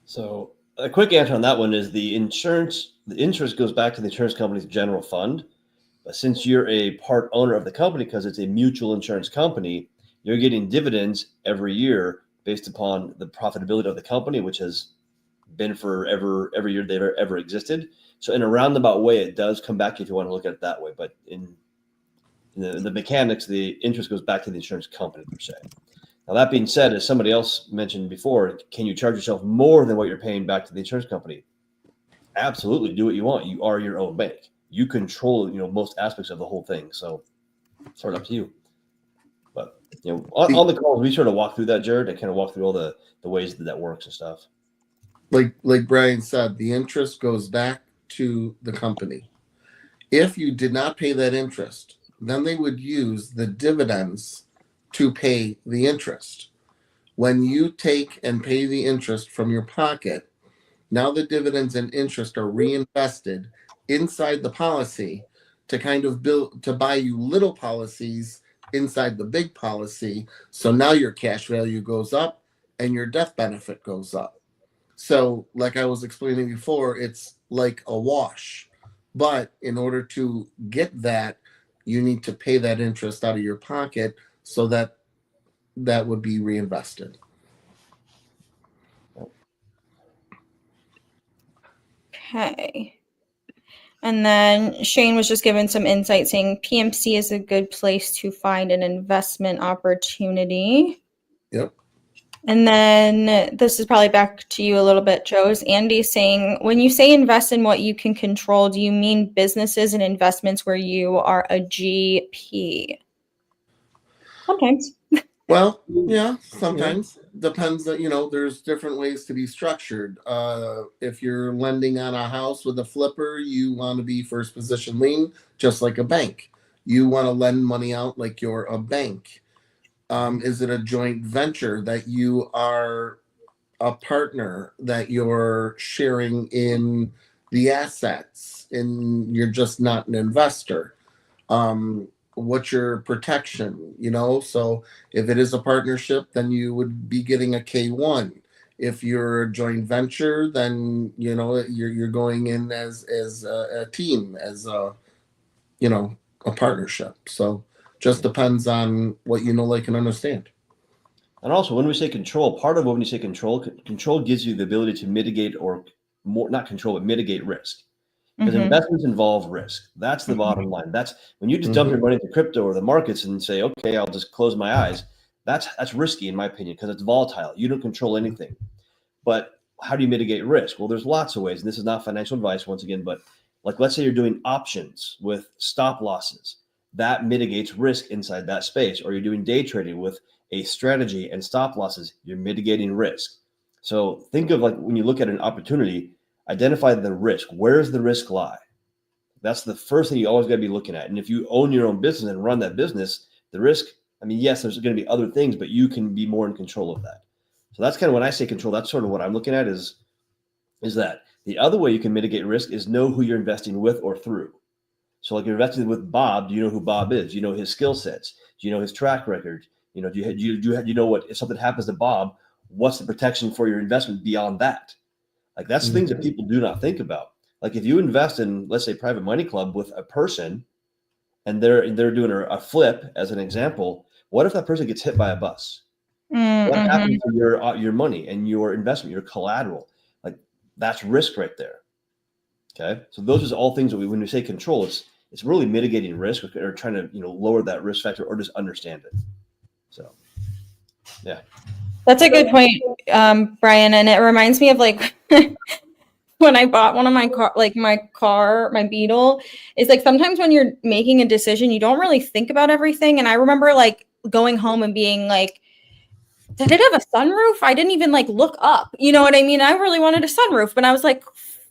So a quick answer on that one is the interest goes back to the insurance company's general fund. But since you're a part owner of the company, because it's a mutual insurance company, you're getting dividends every year based upon the profitability of the company, which has been forever, every year they've ever existed. So in a roundabout way, it does come back if you want to look at it that way. But in the mechanics, the interest goes back to the insurance company per se. Now, that being said, as somebody else mentioned before, can you charge yourself more than what you're paying back to the insurance company? Absolutely. Do what you want. You are your own bank. You control, most aspects of the whole thing. So it's sort of up to you. But, on the calls, we sort of walk through that, Jared, and kind of walk through all the ways that works and stuff. Like Brian said, the interest goes back to the company. If you did not pay that interest, then they would use the dividends to pay the interest. When you take and pay the interest from your pocket, now the dividends and interest are reinvested inside the policy to kind of buy you little policies inside the big policy. So now your cash value goes up and your death benefit goes up. So like I was explaining before, it's like a wash. But in order to get that, you need to pay that interest out of your pocket so that would be reinvested. Okay. And then Shane was just given some insight saying PMC is a good place to find an investment opportunity. Yep. And then this is probably back to you a little bit, Joe. Is Andy saying, when you say invest in what you can control, do you mean businesses and investments where you are a GP? Sometimes. Well, yeah, sometimes depends that, there's different ways to be structured. If you're lending on a house with a flipper, you want to be first position lien, just like a bank. You want to lend money out like you're a bank. Is it a joint venture that you are a partner, that you're sharing in the assets and you're just not an investor? What's your protection? So if it is a partnership, then you would be getting a K1. If you're a joint venture, then you're going in as a team, as a partnership. So just depends on what you know, like, and understand. And also, when we say control, part of when you say control gives you the ability to mitigate, or more, not control, but mitigate risk. Because investments involve risk. That's the bottom line. That's when you just dump your money into crypto or the markets and say, okay, I'll just close my eyes. That's risky, in my opinion, because it's volatile. You don't control anything. But how do you mitigate risk? Well, there's lots of ways. And this is not financial advice once again, but like, let's say you're doing options with stop losses. That mitigates risk inside that space. Or you're doing day trading with a strategy and stop losses. You're mitigating risk. So think of, like, when you look at an opportunity, identify the risk. Where does the risk lie? That's the first thing you always got to be looking at. And if you own your own business and run that business, the risk, I mean, yes, there's going to be other things, but you can be more in control of that. So that's kind of when I say control, that's sort of what I'm looking at is that. The other way you can mitigate risk is know who you're investing with or through. So like, you're investing with Bob. Do you know who Bob is? Do you know his skill sets? Do you know his track record? Do you know what, if something happens to Bob, what's the protection for your investment beyond that? Like, that's things that people do not think about. Like, if you invest in, let's say, Private Money Club with a person and they're doing a flip, as an example, what if that person gets hit by a bus? What happens to your money and your investment, your collateral? Like, that's risk right there. Okay, so those are all things that when we say control, it's really mitigating risk, or trying to lower that risk factor, or just understand it. So, yeah, That's a good point, Brian. And it reminds me of, like, when I bought one of my my Beetle, is like, sometimes when you're making a decision, you don't really think about everything. And I remember, like, going home and being like, did it have a sunroof? I didn't even, like, look up. You know what I mean? I really wanted a sunroof, but I was like,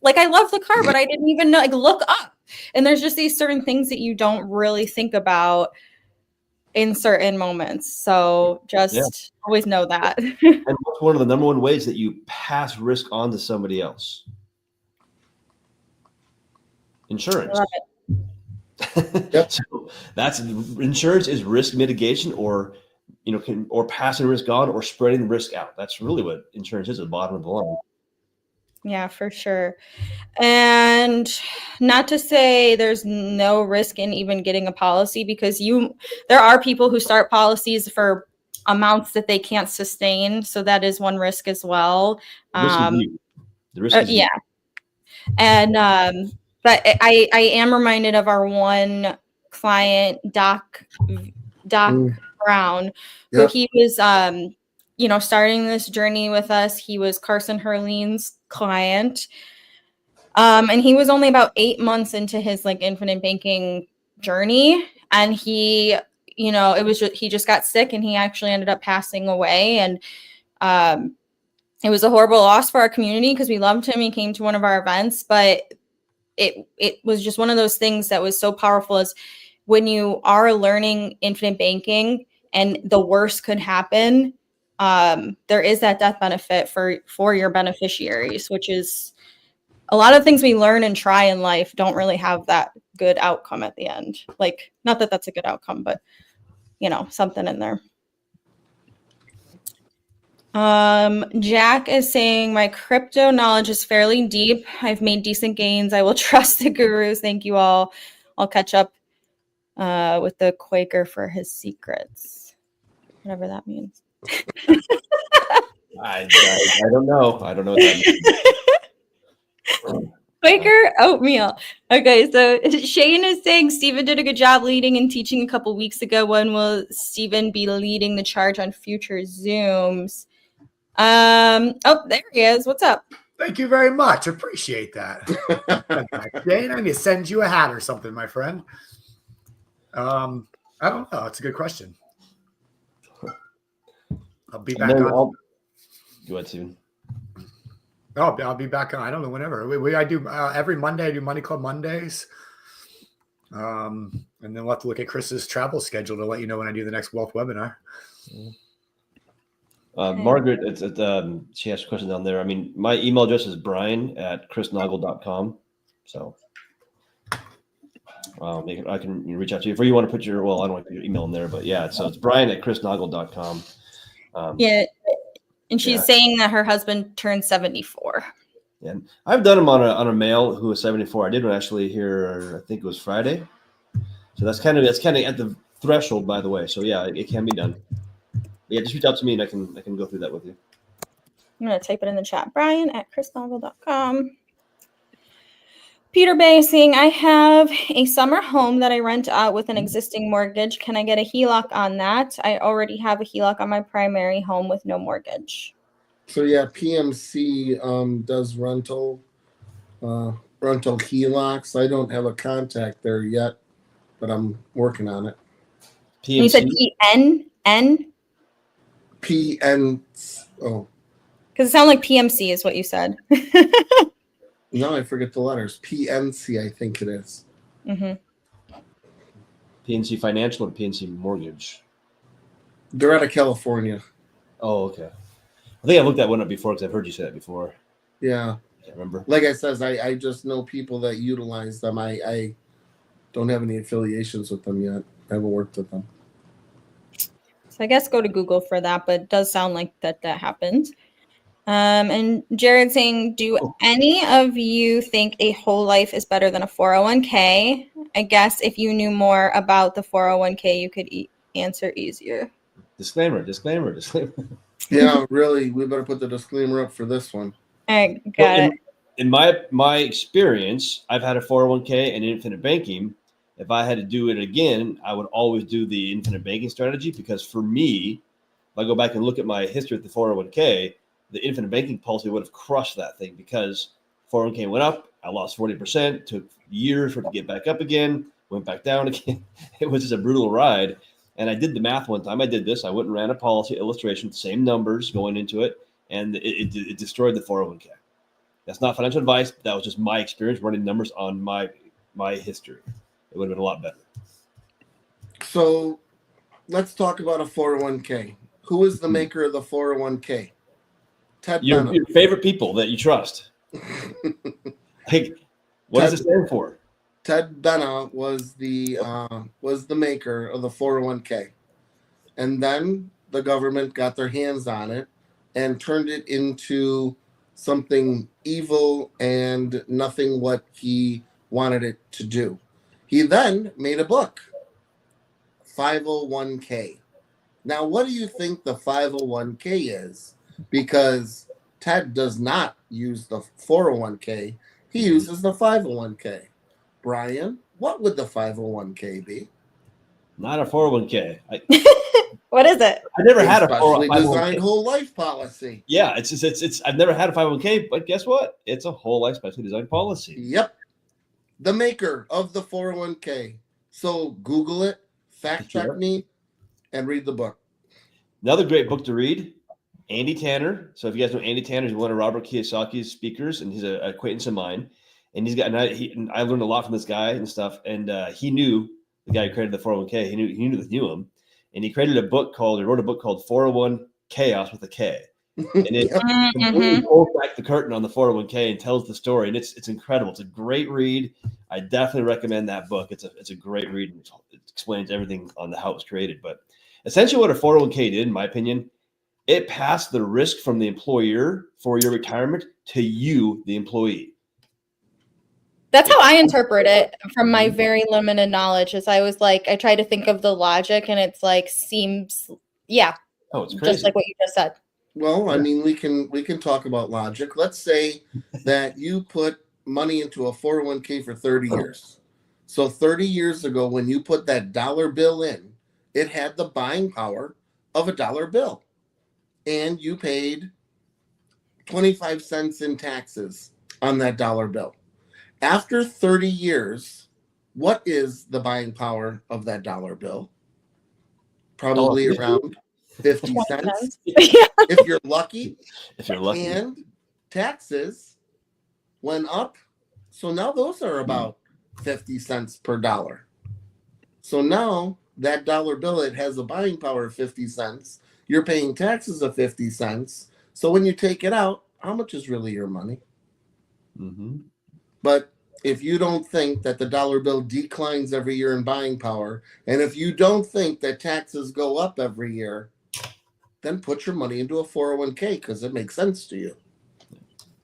I love the car, but I didn't even know, like, look up. And there's just these certain things that you don't really think about in certain moments. So just always know that. And what's one of the number one ways that you pass risk on to somebody else? Insurance. So that's, insurance is risk mitigation, or or passing risk on, or spreading the risk out. That's really what insurance is at the bottom of the line. Yeah, for sure. And not to say there's no risk in even getting a policy, because there are people who start policies for amounts that they can't sustain. So that is one risk as well. The risk is yeah. And but I am reminded of our one client, Doc Brown, who he was starting this journey with us. He was Carson Herlene's client. And he was only about 8 months into his, like, infinite banking journey. And he, he just got sick, and he actually ended up passing away. And it was a horrible loss for our community, because we loved him. He came to one of our events, but it was just one of those things that was so powerful, is when you are learning infinite banking and the worst could happen, there is that death benefit for your beneficiaries, which is a lot of things we learn and try in life don't really have that good outcome at the end. Like, not that that's a good outcome, but something in there. Jack is saying, my crypto knowledge is fairly deep. I've made decent gains. I will trust the gurus. Thank you all. I'll catch up with the Quaker for his secrets. Whatever that means. I don't know. I don't know what that means. Quaker oatmeal. Okay, so Shane is saying Stephen did a good job leading and teaching a couple weeks ago. When will Stephen be leading the charge on future Zooms? Oh, there he is. What's up? Thank you very much. Appreciate that. Dane, I need to send you a hat or something, my friend. I don't know. It's a good question. I'll be back on. Go ahead, Steven. Oh, I'll be back on. I don't know, whenever. I do every Monday. I do Money Club Mondays. And then we'll have to look at Chris's travel schedule to let you know when I do the next wealth webinar. Margaret, she asked a question down there. I mean, my email address is brian@chrisnoggle.com. So I can reach out to you if you want to put your, well, I don't want to put your email in there, but yeah, so it's brian@chrisnoggle.com. Yeah. And she's saying that her husband turned 74. And I've done them on a male who was 74. I did one actually here, I think it was Friday. So that's kind of at the threshold, by the way. So yeah, it can be done. But yeah, just reach out to me and I can go through that with you. I'm going to type it in the chat. Brian@chrisnoggle.com. Peter Bay is saying, I have a summer home that I rent out with an existing mortgage. Can I get a HELOC on that? I already have a HELOC on my primary home with no mortgage. So yeah, PMC does rental HELOCs. I don't have a contact there yet, but I'm working on it. PMC? You said PN? PN. Oh. Because it sounded like PMC is what you said. No, I forget the letters. PNC, I think it is. Mm-hmm. PNC Financial or PNC Mortgage? They're out of California. Oh, okay. I think I looked that one up before because I've heard you say that before. Yeah. I can't remember. Like I says, I just know people that utilize them. I don't have any affiliations with them yet. I haven't worked with them. So I guess go to Google for that, but it does sound like that happened. And Jared saying, do any of you think a whole life is better than a 401k? I guess if you knew more about the 401k, you could answer easier. Disclaimer. Yeah, really, we better put the disclaimer up for this one. I got it. In my experience, I've had a 401k and infinite banking. If I had to do it again, I would always do the infinite banking strategy because for me, if I go back and look at my history with the 401k, the infinite banking policy would have crushed that thing because 401k went up. I lost 40%, took years for it to get back up again, went back down again. It was just a brutal ride. And I did the math one time. I did this. I went and ran a policy illustration, same numbers going into it, and it destroyed the 401k. That's not financial advice. That was just my experience running numbers on my history. It would have been a lot better. So let's talk about a 401k. Who is the maker of the 401k? Ted Benna. Your favorite people that you trust. Like, what does it stand for? Ted Benna was the maker of the 401k, and then the government got their hands on it and turned it into something evil and nothing what he wanted it to do. He then made a book, 501k. Now, what do you think the 501k is? Because Ted does not use the 401k. He uses the 501k. Brian, what would the 501k be? Not a 401k. What is it? I never had a specially designed whole life policy. Yeah, it's I've never had a 501k, but guess what? It's a whole life specially designed policy. Yep. The maker of the 401k. So Google it, fact check me, and read the book. Another great book to read, Andy Tanner. So if you guys know Andy Tanner, he's one of Robert Kiyosaki's speakers, and he's an acquaintance of mine. And he's got, and I learned a lot from this guy and stuff. And he knew the guy who created the 401k. He knew him, and he wrote a book called 401 Chaos with a K. And it completely pulls back the curtain on the 401k and tells the story. And it's incredible. It's a great read. I definitely recommend that book. It's a great read. And it explains everything on how it was created. But essentially what a 401k did, in my opinion, it passed the risk from the employer for your retirement to you, the employee. That's how I interpret it from my very limited knowledge. Is I was like, I try to think of the logic, and it's like seems, yeah. Oh, it's crazy. Just like what you just said. Well, I mean, we can talk about logic. Let's say that you put money into a 401k for 30 years. So 30 years ago, when you put that dollar bill in, it had the buying power of a dollar bill, and you paid 25 cents in taxes on that dollar bill. After 30 years, what is the buying power of that dollar bill? Probably around 50 cents. Yeah. If you're lucky. If you're lucky. And taxes went up. So now those are about 50 cents per dollar. So now that dollar bill, it has a buying power of 50 cents. You're paying taxes of 50 cents. So when you take it out, how much is really your money? Mm-hmm. But if you don't think that the dollar bill declines every year in buying power, and if you don't think that taxes go up every year, then put your money into a 401k because it makes sense to you.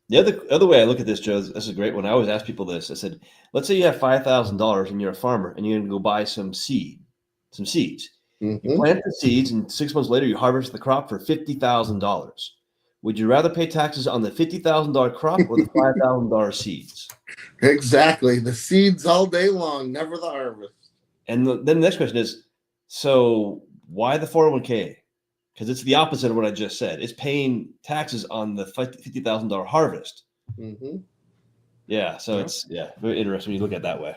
The other way I look at this, Joe, this is a great one. I always ask people this. I said, let's say you have $5,000 and you're a farmer and you're going to go buy some seeds. You plant the seeds and 6 months later you harvest the crop for $50,000. Would you rather pay taxes on the $50,000 crop or the $5,000 seeds? Exactly. The seeds all day long, never the harvest. And then the next question is, so why the 401k? Because it's the opposite of what I just said. It's paying taxes on the $50,000 harvest. Mm-hmm. Yeah. So it's very interesting when you look at it that way.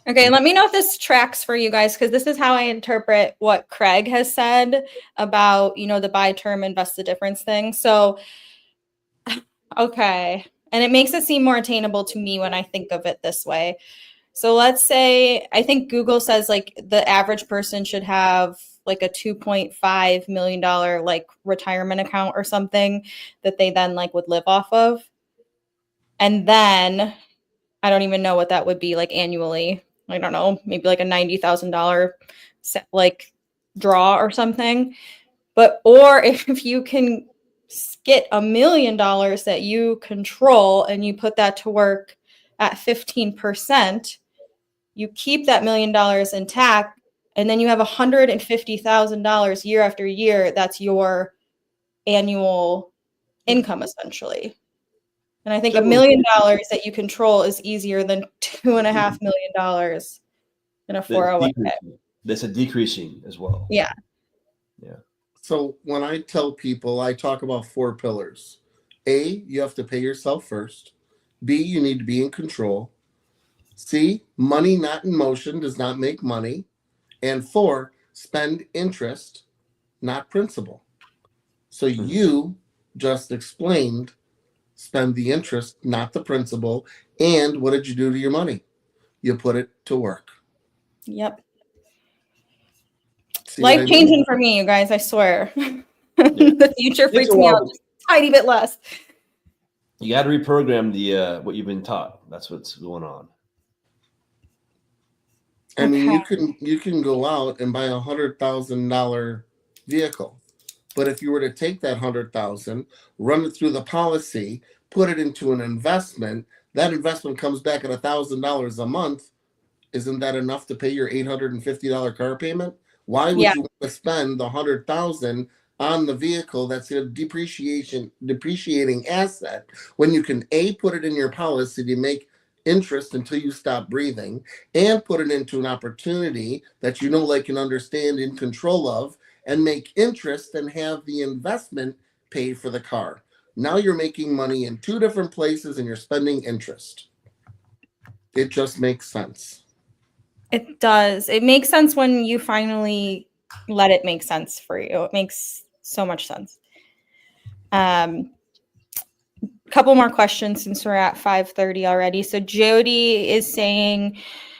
Okay, let me know if this tracks for you guys, because this is how I interpret what Craig has said about, the buy term, invest the difference thing. So, okay. And it makes it seem more attainable to me when I think of it this way. So let's say, I think Google says like the average person should have like a $2.5 million like retirement account or something that they then like would live off of. And then I don't even know what that would be like annually. I don't know, maybe like a $90,000 like draw or something. Or if you can get $1 million that you control and you put that to work at 15%, you keep that $1 million intact, and then you have $150,000 year after year. That's your annual income essentially. And I think $1 million that you control is easier than $2.5 million in a 401k. That's a decreasing as well. Yeah. Yeah. So when I tell people, I talk about 4 pillars. A, you have to pay yourself first. B, you need to be in control. C, money not in motion does not make money. And 4, spend interest, not principal. So you just explained spend the interest, not the principal. And what did you do to your money? You put it to work. Yep. Life changing for me, you guys, I swear. The future freaks me out just a tiny bit less. You got to reprogram the what you've been taught. That's what's going on. I mean, you can go out and buy $100,000 vehicle. But if you were to take that $100,000, run it through the policy, put it into an investment, that investment comes back at $1,000 a month. Isn't that enough to pay your $850 car payment? Why would you want to spend the $100,000 on the vehicle that's a depreciating asset when you can put it in your policy to make interest until you stop breathing, and put it into an opportunity that like and understand, in control of, and make interest and have the investment pay for the car. Now you're making money in 2 different places and you're spending interest. It just makes sense. It does. It makes sense when you finally let it make sense for you. It makes so much sense. Couple more questions since we're at 5:30 already. So Jody is saying,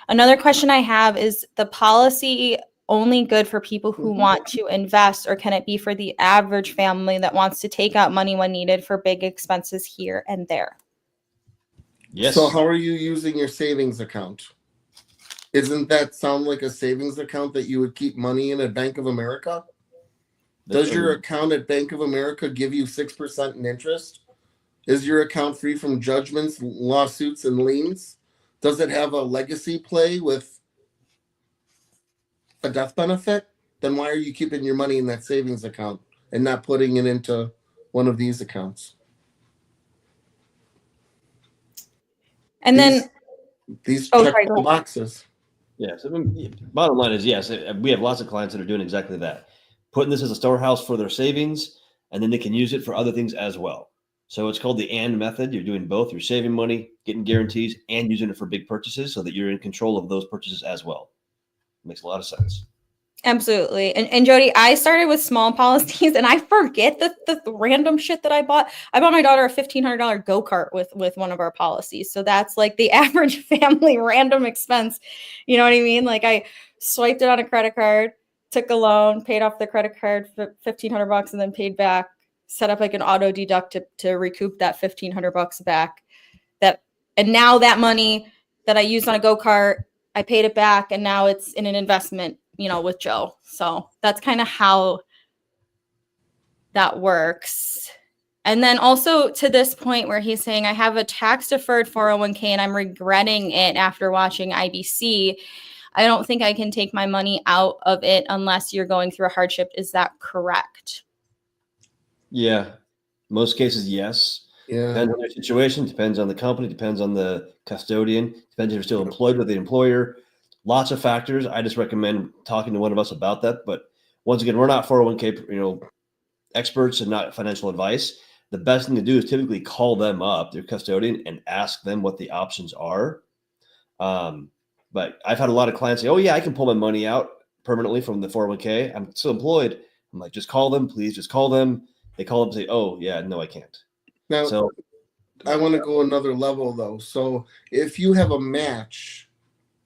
another question I have is, the policy only good for people who want to invest, or can it be for the average family that wants to take out money when needed for big expenses here and there? Yes. So how are you using your savings account? Isn't that sound like a savings account that you would keep money in at Bank of America? Does your account at Bank of America give you 6% in interest? Is your account free from judgments, lawsuits, and liens? Does it have a legacy play with a death benefit? Then why are you keeping your money in that savings account and not putting it into one of these accounts? And these check boxes. Yes. I mean, bottom line is, yes, we have lots of clients that are doing exactly that. Putting this as a storehouse for their savings, and then they can use it for other things as well. So it's called the and method. You're doing both. You're saving money, getting guarantees, and using it for big purchases so that you're in control of those purchases as well. Makes a lot of sense. Absolutely. And Jody, I started with small policies and I forget the random shit that I bought. I bought my daughter a $1,500 go-kart with one of our policies. So that's like the average family random expense. You know what I mean? Like I swiped it on a credit card, took a loan, paid off the credit card for $1,500 and then paid back, set up like an auto deduct to recoup that $1,500 back. And now that money that I used on a go-kart, I paid it back and now it's in an investment, with Joe. So that's kind of how that works. And then also to this point where he's saying, I have a tax deferred 401k and I'm regretting it after watching IBC. I don't think I can take my money out of it unless you're going through a hardship. Is that correct? Yeah. Most cases, yes. Yeah. Depends on your situation, depends on the company, depends on the custodian, depends if you're still employed with the employer. Lots of factors. I just recommend talking to one of us about that. But once again, we're not 401k, experts and not financial advice. The best thing to do is typically call them up, their custodian, and ask them what the options are. But I've had a lot of clients say, oh yeah, I can pull my money out permanently from the 401k. I'm still employed. I'm like, just call them, please. Just call them. They call them and say, oh yeah, no, I can't. Now, So I want to go another level though. So if you have a match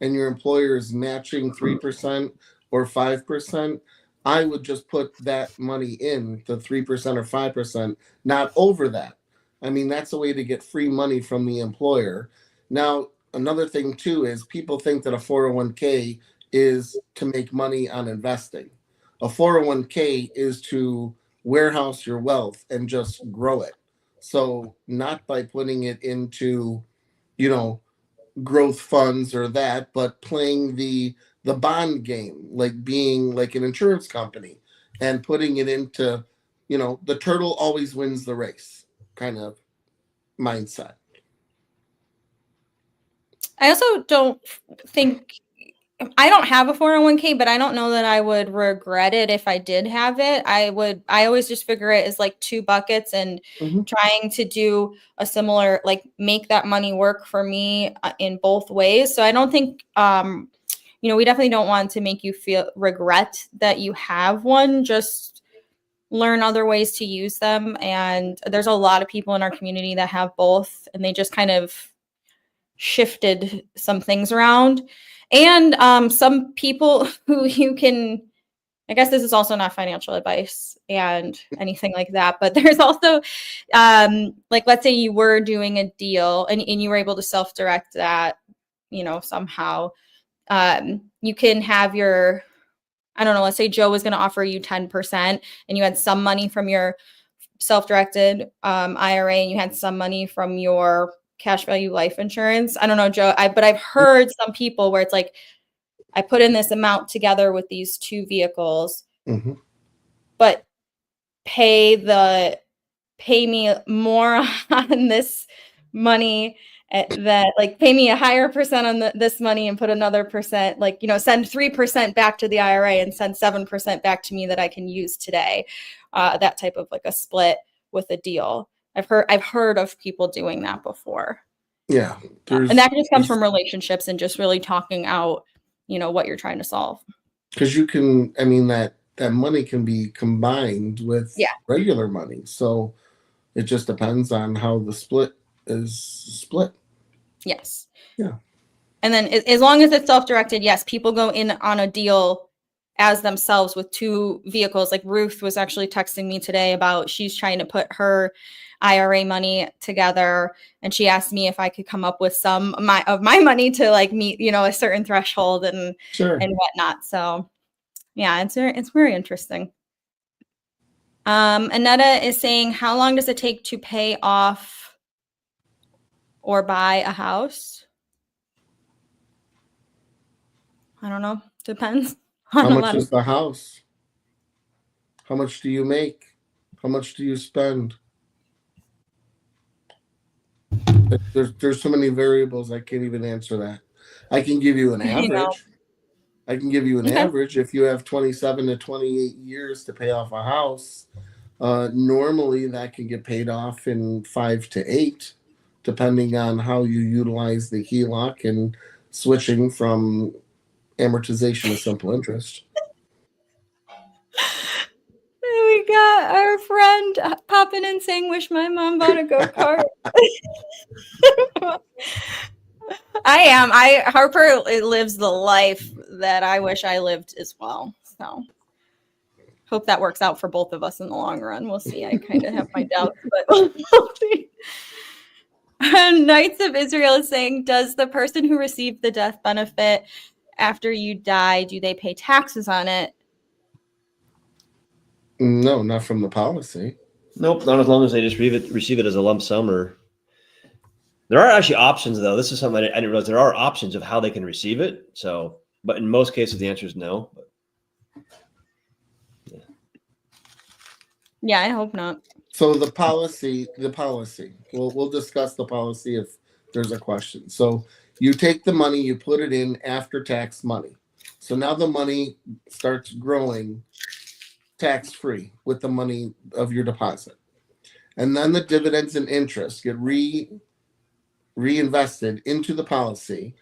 and your employer is matching 3% or 5%, I would just put that money in the 3% or 5%, not over that. I mean, that's a way to get free money from the employer. Now, another thing too is people think that a 401k is to make money on investing. A 401k is to warehouse your wealth and just grow it. So not by putting it into, growth funds or that, but playing the bond game, like being like an insurance company and putting it into, the turtle always wins the race kind of mindset. I also don't think I don't have a 401k, but I don't know that I would regret it if I did have it. I always just figure it as like two buckets and trying to do a similar, like make that money work for me in both ways. So I don't think, we definitely don't want to make you feel regret that you have one, just learn other ways to use them. And there's a lot of people in our community that have both, and they just kind of shifted some things around. And some people who I guess this is also not financial advice and anything like that, but there's also, let's say you were doing a deal and you were able to self-direct that, somehow. You can have let's say Joe was going to offer you 10% and you had some money from your self-directed IRA and you had some money from your cash value life insurance. I don't know, Joe, but I've heard some people where it's like, I put in this amount together with these two vehicles, but pay me more on this money that pay me a higher percent on this money and put another percent, send 3% back to the IRA and send 7% back to me that I can use today. That type of a split with a deal. I've heard of people doing that before. Yeah. And that just comes from relationships and just really talking out, what you're trying to solve. Because you can, that money can be combined with regular money. So it just depends on how the split is split. Yes. Yeah. And then as long as it's self-directed, yes, people go in on a deal as themselves with two vehicles. Like Ruth was actually texting me today about she's trying to put her IRA money together, and she asked me if I could come up with some of my money to meet a certain threshold and whatnot. So yeah, it's very interesting. Annetta is saying, how long does it take to pay off or buy a house? I don't know. Depends. How much is the house? How much do you make? How much do you spend? There's so many variables. I can't even answer that. I can give you an average. I can give you an average. If you have 27 to 28 years to pay off a house, Normally, that can get paid off in 5 to 8, depending on how you utilize the HELOC and switching from amortization to simple interest. We got our friend popping in saying, "Wish my mom bought a go-kart." Harper lives the life that I wish I lived as well. So hope that works out for both of us in the long run. We'll see. I kind of have my doubts, but we'll see. Knights of Israel is saying, does the person who received the death benefit after you die, do they pay taxes on it? No, not from the policy. Nope, not as long as they just receive it as a lump sum. Or there are actually options, though. This is something I didn't realize. There are options of how they can receive it. So, but in most cases, the answer is no. But, yeah, I hope not. So the policy, we'll discuss the policy if there's a question. So you take the money, you put it in after tax money. So now the money starts growing tax-free with the money of your deposit. And then the dividends and interest get reinvested into the policy.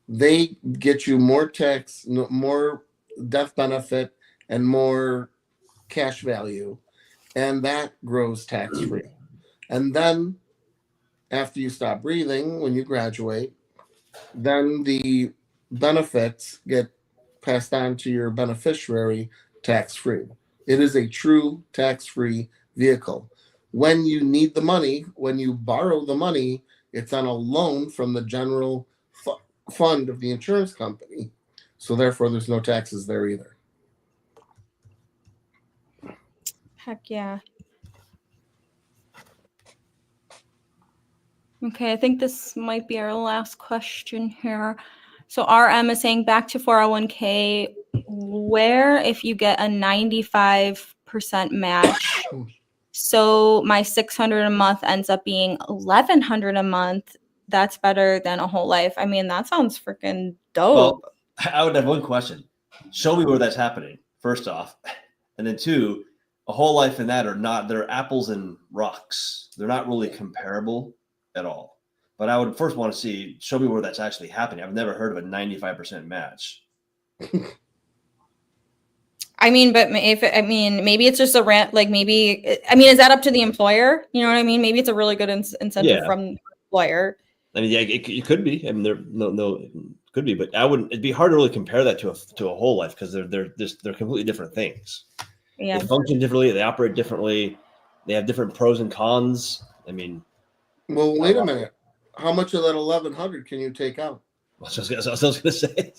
They get you more tax, more death benefit, and more cash value. And that grows tax-free. And then after you stop breathing, when you graduate, then the benefits get passed on to your beneficiary tax-free. It is a true tax-free vehicle. When you need the money, when you borrow the money, it's on a loan from the general fund of the insurance company. So therefore, there's no taxes there either. Heck yeah. Okay, I think this might be our last question here. So RM is saying, back to 401k, where if you get a 95% match, so my $600 a month ends up being $1,100 a month, that's better than a whole life. I mean, that sounds freaking dope. well, I would have one question. Show me where that's happening, first off. And then two, a whole life and that are not, they're apples and rocks. They're not really comparable at all. But I would first want to show me where that's actually happening. I've never heard of a 95% match. I mean, but maybe it's just a rent, like maybe, is that up to the employer? You know what I mean? Maybe it's a really good incentive from the employer. I mean, yeah, it could be. I mean, it could be, but it'd be hard to really compare that to a whole life because they're completely different things. Yeah. They function differently. They operate differently. They have different pros and cons. I mean, well, wait a minute. How much of that 1,100 can you take out? I was going to say.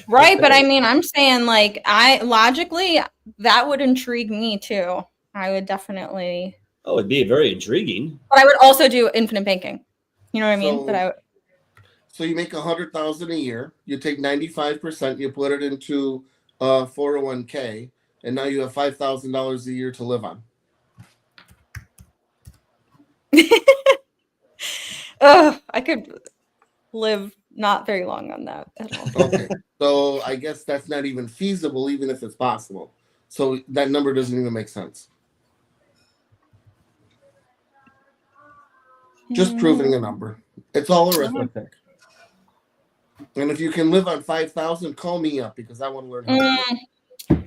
Right, but I mean, I'm saying like logically that would intrigue me too. I would definitely. Oh, it'd be very intriguing. But I would also do infinite banking. You know what I mean? So you make $100,000 a year. You take 95%. You put it into 401k, and now you have $5,000 a year to live on. I could live not very long on that at all. Okay, so I guess that's not even feasible, even if it's possible. So that number doesn't even make sense. Just proving a number. It's all arithmetic. And if you can live on 5,000, call me up because I want to learn how to do it.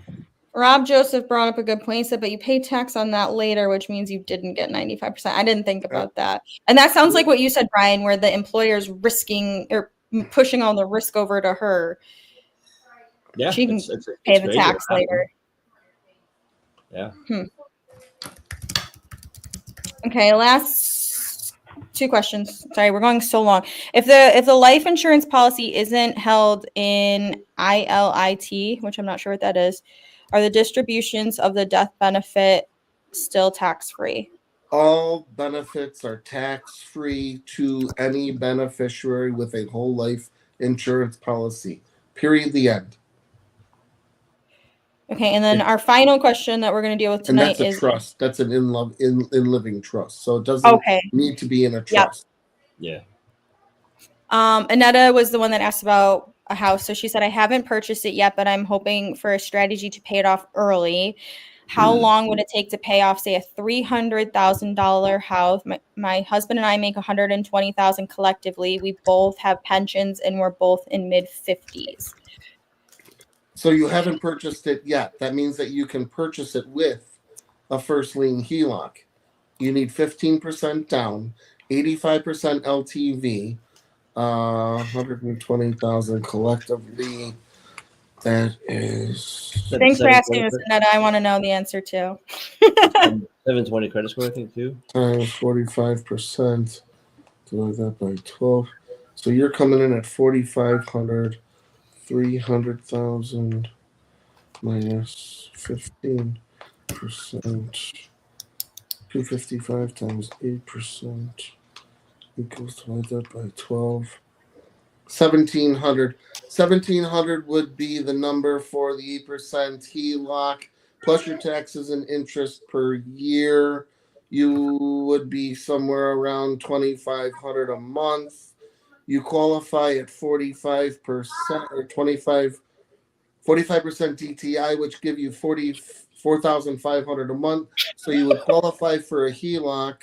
Rob Joseph brought up a good point. He said, but you pay tax on that later, which means you didn't get 95%. I didn't think about that. And that sounds like what you said, Brian, where the employer's risking or pushing all the risk over to her. Yeah. She can pay the tax later. Yeah. Okay, last two questions. Sorry, we're going so long. If the life insurance policy isn't held in ILIT, which I'm not sure what that is, are the distributions of the death benefit still tax-free? All benefits are tax-free to any beneficiary with a whole life insurance policy. Period. The end. Okay, and then our final question that we're going to deal with tonight is trust. That's an in living trust. So it doesn't need to be in a trust. Yep. Yeah. Anetta was the one that asked about a house. So she said, I haven't purchased it yet, but I'm hoping for a strategy to pay it off early. How long would it take to pay off, say, a $300,000 house? My husband and I make $120,000 collectively. We both have pensions and we're both in mid-50s. So you haven't purchased it yet. That means that you can purchase it with a first lien HELOC. You need 15% down, 85% LTV, 120,000 collectively. That is. Thanks for asking, Mr. Netta. I want to know the answer too. 720 credit score, I think, too. Times 45%. Divide that by 12. So you're coming in at 4,500. 300,000 minus 15%. 255 times 8% equals, divide that by 12. 1,700. 1,700 would be the number for the 8% HELOC plus your taxes and interest per year. You would be somewhere around 2,500 a month. You qualify at 45% or 45% DTI, which give you 44,500 a month. So you would qualify for a HELOC.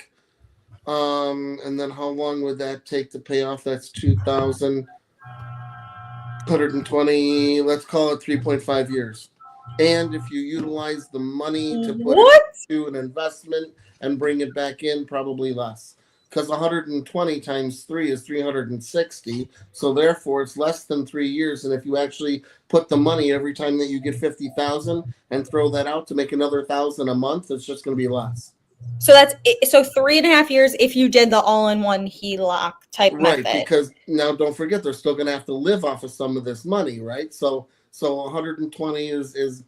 And then how long would that take to pay off? That's 2,120. Let's call it 3.5 years. And if you utilize the money to put it into an investment and bring it back in, probably less. Because 120 times 3 is 360. So therefore, it's less than 3 years. And if you actually put the money every time that you get 50,000 and throw that out to make another 1,000 a month, it's just going to be less. So that's 3.5 years if you did the all-in-one HELOC type method. Right, because now don't forget, they're still going to have to live off of some of this money, right? So 120 is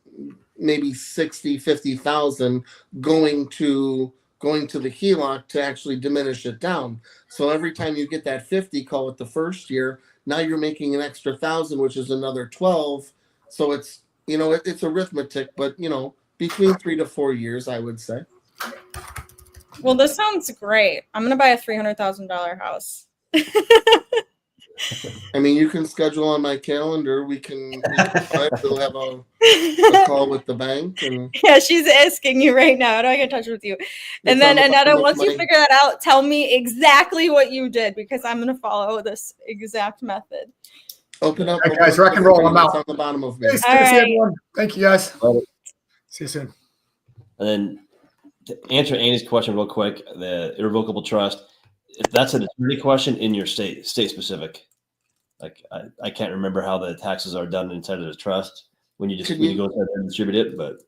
maybe 60, 50,000 going to the HELOC to actually diminish it down. So every time you get that 50, call it the first year, now you're making an extra 1,000, which is another 12. So it's, it's arithmetic, but, between 3 to 4 years, I would say. Well, this sounds great. I'm going to buy a $300,000 house. I mean, you can schedule on my calendar. We'll have a call with the bank. And yeah, she's asking you right now. How do I get in touch with you? And then, Annetta, once you figure that out, tell me exactly what you did, because I'm going to follow this exact method. Open up. All right, guys, rock and roll. I'm out. On the bottom of me. Hey, good to see everyone. Thank you, guys. See you soon. And then to answer Annie's question real quick, the irrevocable trust, if that's an attorney question in your state specific. Like I can't remember how the taxes are done inside of the trust when you go inside and distribute it, but.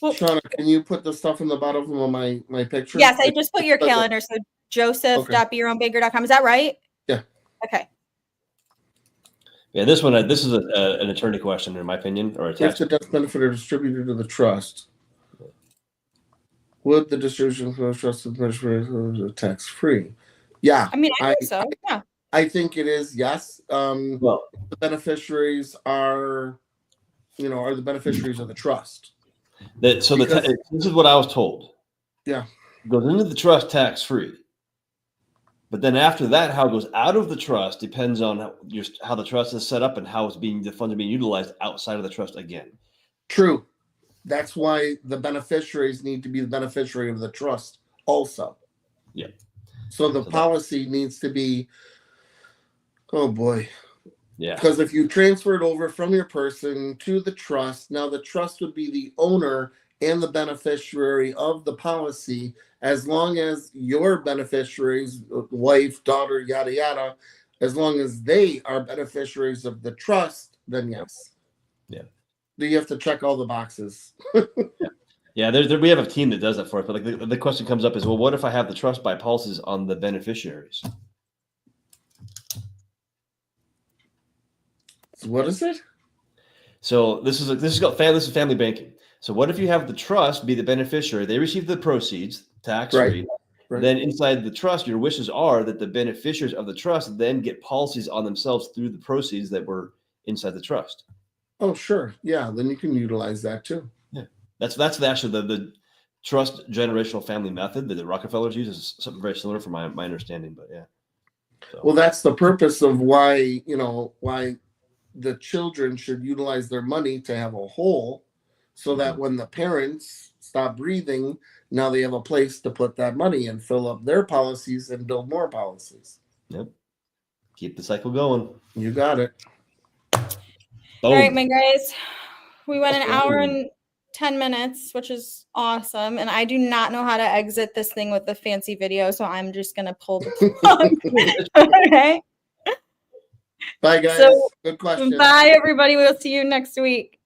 Well, Shauna, can you put the stuff in the bottom of my picture? Yes, I just put your calendar. So joseph.beyourOwnbanker.com. Is that right? Yeah. Okay. Yeah, this is an attorney question, in my opinion, or a tax. If the death benefit are distributed to the trust, would the distribution from the trust be tax-free? Yeah. I mean, I think so. Yeah. I think it is, yes. Well, the beneficiaries are the beneficiaries of the trust. This is what I was told. Yeah. It goes into the trust tax-free. But then after that, how it goes out of the trust depends on how the trust is set up and how the funds are being utilized outside of the trust again. True. That's why the beneficiaries need to be the beneficiary of the trust also. Yeah. So the policy needs to be, oh boy. Yeah. Because if you transfer it over from your person to the trust, now the trust would be the owner and the beneficiary of the policy, as long as your beneficiaries, wife, daughter, yada, yada, as long as they are beneficiaries of the trust, then yes. Yeah. You have to check all the boxes. Yeah, we have a team that does that for us. But like the question comes up is, well, what if I have the trust buy policies on the beneficiaries? What is it? So this is family banking. So what if you have the trust be the beneficiary? They receive the proceeds tax-free. Right. Then inside the trust, your wishes are that the beneficiaries of the trust then get policies on themselves through the proceeds that were inside the trust. Oh, sure. Yeah, then you can utilize that too. Yeah, that's the trust generational family method that the Rockefellers use is something very similar from my understanding. But yeah. So. Well, that's the purpose of why the children should utilize their money to have a whole, so that when the parents stop breathing, now they have a place to put that money and fill up their policies and build more policies. Yep. Keep the cycle going. You got it. All right, Boom. my guys. We went an hour Boom. and 10 minutes, which is awesome. And I do not know how to exit this thing with the fancy video, so I'm just going to pull the plug. Okay. Bye, guys. So, Good question. bye, everybody. We'll see you next week.